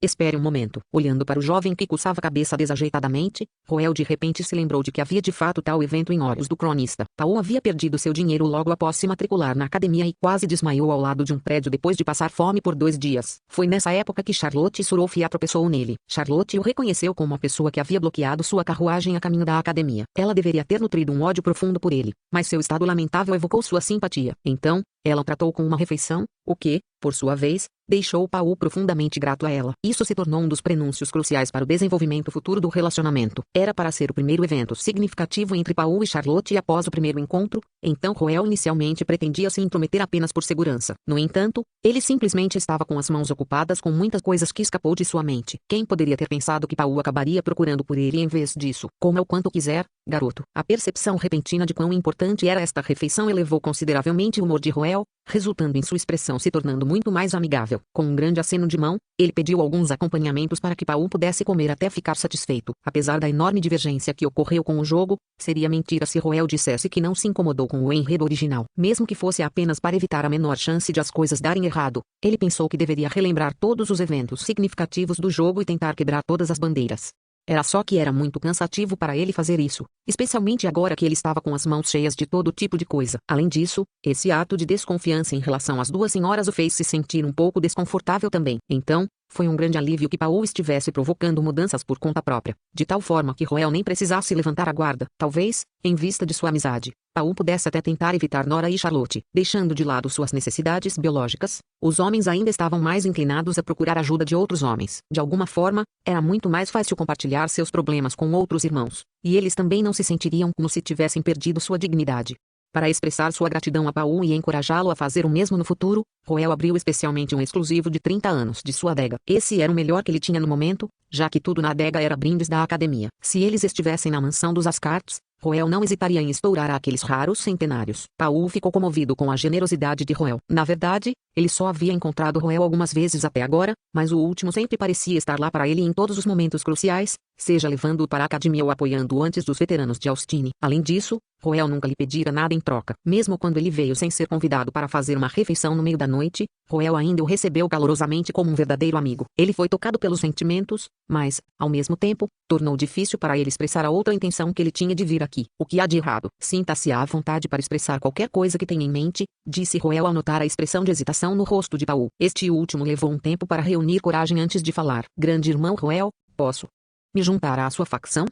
Espere um momento. Olhando para o jovem que coçava a cabeça desajeitadamente, Roel de repente se lembrou de que havia de fato tal evento em olhos do cronista. Paul havia perdido seu dinheiro logo após se matricular na academia e quase desmaiou ao lado de um prédio depois de passar fome por 2 dias. Foi nessa época que Charlotte Suroff tropeçou nele. Charlotte o reconheceu como uma pessoa que havia bloqueado sua carruagem a caminho da academia. Ela deveria ter nutrido um ódio profundo por ele, mas seu estado lamentável evocou sua simpatia. Então, ela o tratou com uma refeição, o que, por sua vez, deixou Paul profundamente grato a ela. Isso se tornou um dos prenúncios cruciais para o desenvolvimento futuro do relacionamento. Era para ser o primeiro evento significativo entre Paul e Charlotte e após o primeiro encontro, então Roel inicialmente pretendia se intrometer apenas por segurança. No entanto, ele simplesmente estava com as mãos ocupadas com muitas coisas que escapou de sua mente. Quem poderia ter pensado que Paul acabaria procurando por ele em vez disso? Coma o quanto quiser, garoto. A percepção repentina de quão importante era esta refeição elevou consideravelmente o humor de Roel, resultando em sua expressão se tornando muito mais amigável. Com um grande aceno de mão, ele pediu alguns acompanhamentos para que Paul pudesse comer até ficar satisfeito. Apesar da enorme divergência que ocorreu com o jogo, seria mentira se Roel dissesse que não se incomodou com o enredo original. Mesmo que fosse apenas para evitar a menor chance de as coisas darem errado, ele pensou que deveria relembrar todos os eventos significativos do jogo e tentar quebrar todas as bandeiras. Era só que era muito cansativo para ele fazer isso, especialmente agora que ele estava com as mãos cheias de todo tipo de coisa. Além disso, esse ato de desconfiança em relação às 2 senhoras o fez se sentir um pouco desconfortável também. Então, foi um grande alívio que Paul estivesse provocando mudanças por conta própria, de tal forma que Roel nem precisasse levantar a guarda. Talvez, em vista de sua amizade, Paul pudesse até tentar evitar Nora e Charlotte. Deixando de lado suas necessidades biológicas, os homens ainda estavam mais inclinados a procurar ajuda de outros homens. De alguma forma, era muito mais fácil compartilhar seus problemas com outros irmãos, e eles também não se sentiriam como se tivessem perdido sua dignidade. Para expressar sua gratidão a Paul e encorajá-lo a fazer o mesmo no futuro, Roel abriu especialmente um exclusivo de 30 anos de sua adega. Esse era o melhor que ele tinha no momento, já que tudo na adega era brindes da academia. Se eles estivessem na mansão dos Ascartes, Roel não hesitaria em estourar aqueles raros centenários. Paul ficou comovido com a generosidade de Roel. Na verdade, ele só havia encontrado Roel algumas vezes até agora, mas o último sempre parecia estar lá para ele em todos os momentos cruciais, seja levando-o para a academia ou apoiando-o antes dos veteranos de Austin. Além disso, Roel nunca lhe pedira nada em troca. Mesmo quando ele veio sem ser convidado para fazer uma refeição no meio da noite, Roel ainda o recebeu calorosamente como um verdadeiro amigo. Ele foi tocado pelos sentimentos, mas, ao mesmo tempo, tornou difícil para ele expressar a outra intenção que ele tinha de vir aqui. O que há de errado? Sinta-se à vontade para expressar qualquer coisa que tenha em mente, disse Roel ao notar a expressão de hesitação no rosto de Paul. Este último levou um tempo para reunir coragem antes de falar. Grande irmão Roel, posso me juntar à sua facção?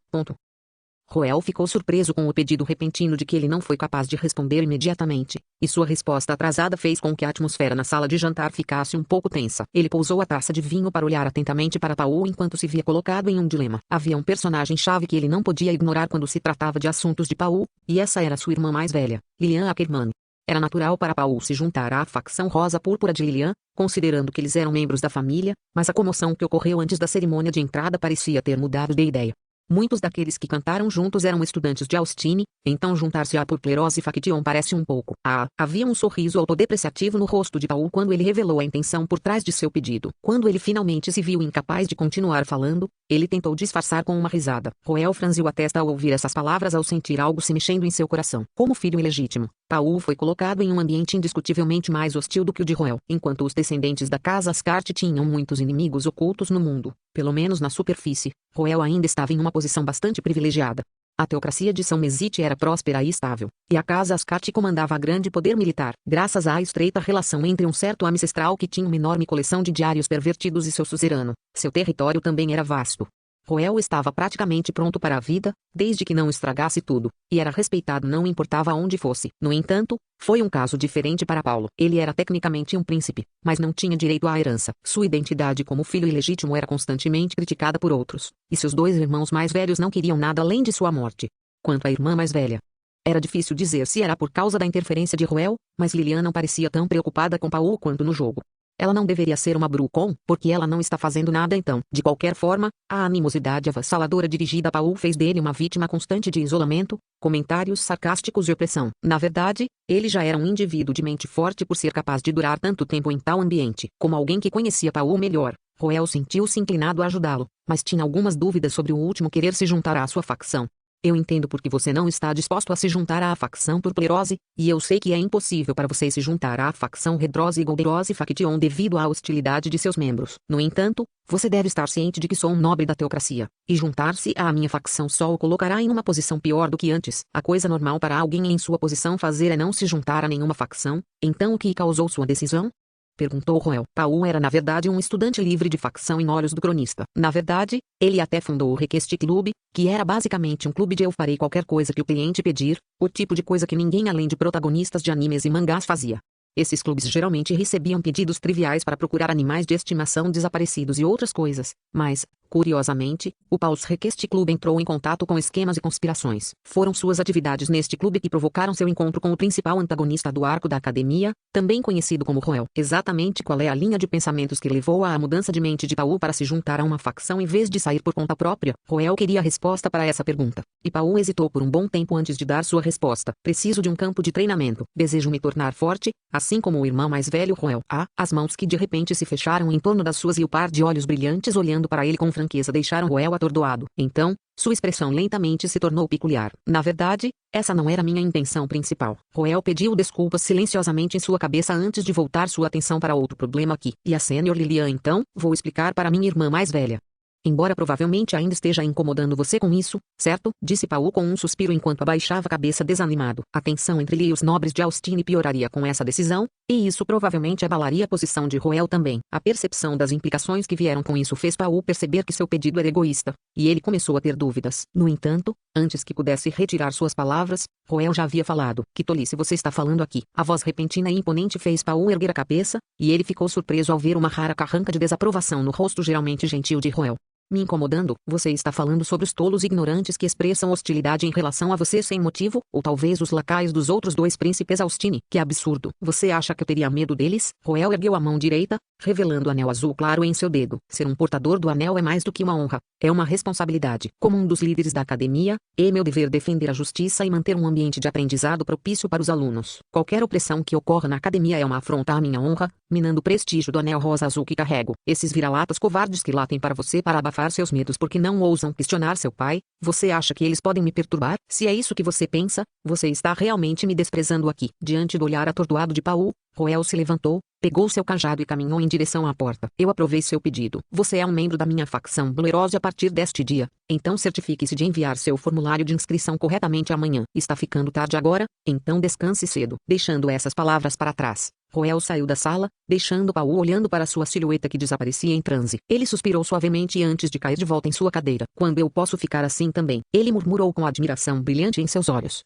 Roel ficou surpreso com o pedido repentino de que ele não foi capaz de responder imediatamente, e sua resposta atrasada fez com que a atmosfera na sala de jantar ficasse um pouco tensa. Ele pousou a taça de vinho para olhar atentamente para Paul enquanto se via colocado em um dilema. Havia um personagem-chave que ele não podia ignorar quando se tratava de assuntos de Paul, e essa era sua irmã mais velha, Lilian Ackerman. Era natural para Paul se juntar à facção rosa-púrpura de Lilian, considerando que eles eram membros da família, mas a comoção que ocorreu antes da cerimônia de entrada parecia ter mudado de ideia. Muitos daqueles que cantaram juntos eram estudantes de Austin, então juntar-se à Purplerose Faction parece um pouco. Havia um sorriso autodepreciativo no rosto de Paul quando ele revelou a intenção por trás de seu pedido. Quando ele finalmente se viu incapaz de continuar falando, ele tentou disfarçar com uma risada. Roel franziu a testa ao ouvir essas palavras ao sentir algo se mexendo em seu coração. Como filho ilegítimo, Paul foi colocado em um ambiente indiscutivelmente mais hostil do que o de Roel. Enquanto os descendentes da casa Ascart tinham muitos inimigos ocultos no mundo, pelo menos na superfície, Roel ainda estava em uma posição bastante privilegiada. A teocracia de São Mesite era próspera e estável, e a casa Ascart comandava grande poder militar, graças à estreita relação entre um certo ancestral que tinha uma enorme coleção de diários pervertidos e seu suzerano. Seu território também era vasto. Roel estava praticamente pronto para a vida, desde que não estragasse tudo, e era respeitado não importava onde fosse. No entanto, foi um caso diferente para Paulo. Ele era tecnicamente um príncipe, mas não tinha direito à herança. Sua identidade como filho ilegítimo era constantemente criticada por outros, e seus dois irmãos mais velhos não queriam nada além de sua morte. Quanto à irmã mais velha, era difícil dizer se era por causa da interferência de Roel, mas Lilian não parecia tão preocupada com Paul quanto no jogo. Ela não deveria ser uma Brucon, porque ela não está fazendo nada então. De qualquer forma, a animosidade avassaladora dirigida a Paul fez dele uma vítima constante de isolamento, comentários sarcásticos e opressão. Na verdade, ele já era um indivíduo de mente forte por ser capaz de durar tanto tempo em tal ambiente. Como alguém que conhecia Paul melhor, Roel sentiu-se inclinado a ajudá-lo, mas tinha algumas dúvidas sobre o último querer se juntar à sua facção. Eu entendo porque você não está disposto a se juntar à facção Purpurose, e eu sei que é impossível para você se juntar à facção Redrose e Golderose Faction devido à hostilidade de seus membros. No entanto, você deve estar ciente de que sou um nobre da teocracia, e juntar-se à minha facção só o colocará em uma posição pior do que antes. A coisa normal para alguém em sua posição fazer é não se juntar a nenhuma facção. Então o que causou sua decisão? Perguntou Roel. Paul era na verdade um estudante livre de facção em olhos do cronista. Na verdade, ele até fundou o Request Club, que era basicamente um clube de eu farei qualquer coisa que o cliente pedir, o tipo de coisa que ninguém além de protagonistas de animes e mangás fazia. Esses clubes geralmente recebiam pedidos triviais para procurar animais de estimação desaparecidos e outras coisas, mas, curiosamente, o Paul's Request Club entrou em contato com esquemas e conspirações. Foram suas atividades neste clube que provocaram seu encontro com o principal antagonista do arco da academia, também conhecido como Roel. Exatamente qual é a linha de pensamentos que levou à mudança de mente de Paul para se juntar a uma facção em vez de sair por conta própria? Roel queria a resposta para essa pergunta, e Paul hesitou por um bom tempo antes de dar sua resposta. Preciso de um campo de treinamento. Desejo me tornar forte, assim como o irmão mais velho Roel. As mãos que de repente se fecharam em torno das suas e o par de olhos brilhantes olhando para ele com franqueza deixaram Roel atordoado. Então, sua expressão lentamente se tornou peculiar. Na verdade, essa não era minha intenção principal. Roel pediu desculpas silenciosamente em sua cabeça antes de voltar sua atenção para outro problema aqui. E a Sênior Lilian então, vou explicar para minha irmã mais velha. Embora provavelmente ainda esteja incomodando você com isso, certo? Disse Paul com um suspiro enquanto abaixava a cabeça desanimado. A tensão entre ele e os nobres de Austin pioraria com essa decisão, e isso provavelmente abalaria a posição de Roel também. A percepção das implicações que vieram com isso fez Paul perceber que seu pedido era egoísta, e ele começou a ter dúvidas. No entanto, antes que pudesse retirar suas palavras, Roel já havia falado. Que tolice você está falando aqui. A voz repentina e imponente fez Paul erguer a cabeça, e ele ficou surpreso ao ver uma rara carranca de desaprovação no rosto geralmente gentil de Roel. Me incomodando, você está falando sobre os tolos ignorantes que expressam hostilidade em relação a você sem motivo, ou talvez os lacaios dos outros dois príncipes Austin. Que absurdo. Você acha que eu teria medo deles? Roel ergueu a mão direita, revelando o anel azul claro em seu dedo. Ser um portador do anel é mais do que uma honra. É uma responsabilidade. Como um dos líderes da academia, é meu dever defender a justiça e manter um ambiente de aprendizado propício para os alunos. Qualquer opressão que ocorra na academia é uma afronta à minha honra, minando o prestígio do anel rosa azul que carrego. Esses vira-latas covardes que latem para você para abafar seus medos porque não ousam questionar seu pai, você acha que eles podem me perturbar? Se é isso que você pensa, você está realmente me desprezando aqui. Diante do olhar atordoado de Paul, Roel se levantou, pegou seu cajado e caminhou em direção à porta. Eu aprovei seu pedido. Você é um membro da minha facção Bluerose a partir deste dia, então certifique-se de enviar seu formulário de inscrição corretamente amanhã. Está ficando tarde agora? Então descanse cedo. Deixando essas palavras para trás, Roel saiu da sala, deixando Paul olhando para sua silhueta que desaparecia em transe. Ele suspirou suavemente antes de cair de volta em sua cadeira. Quando eu posso ficar assim também? Ele murmurou com admiração brilhante em seus olhos.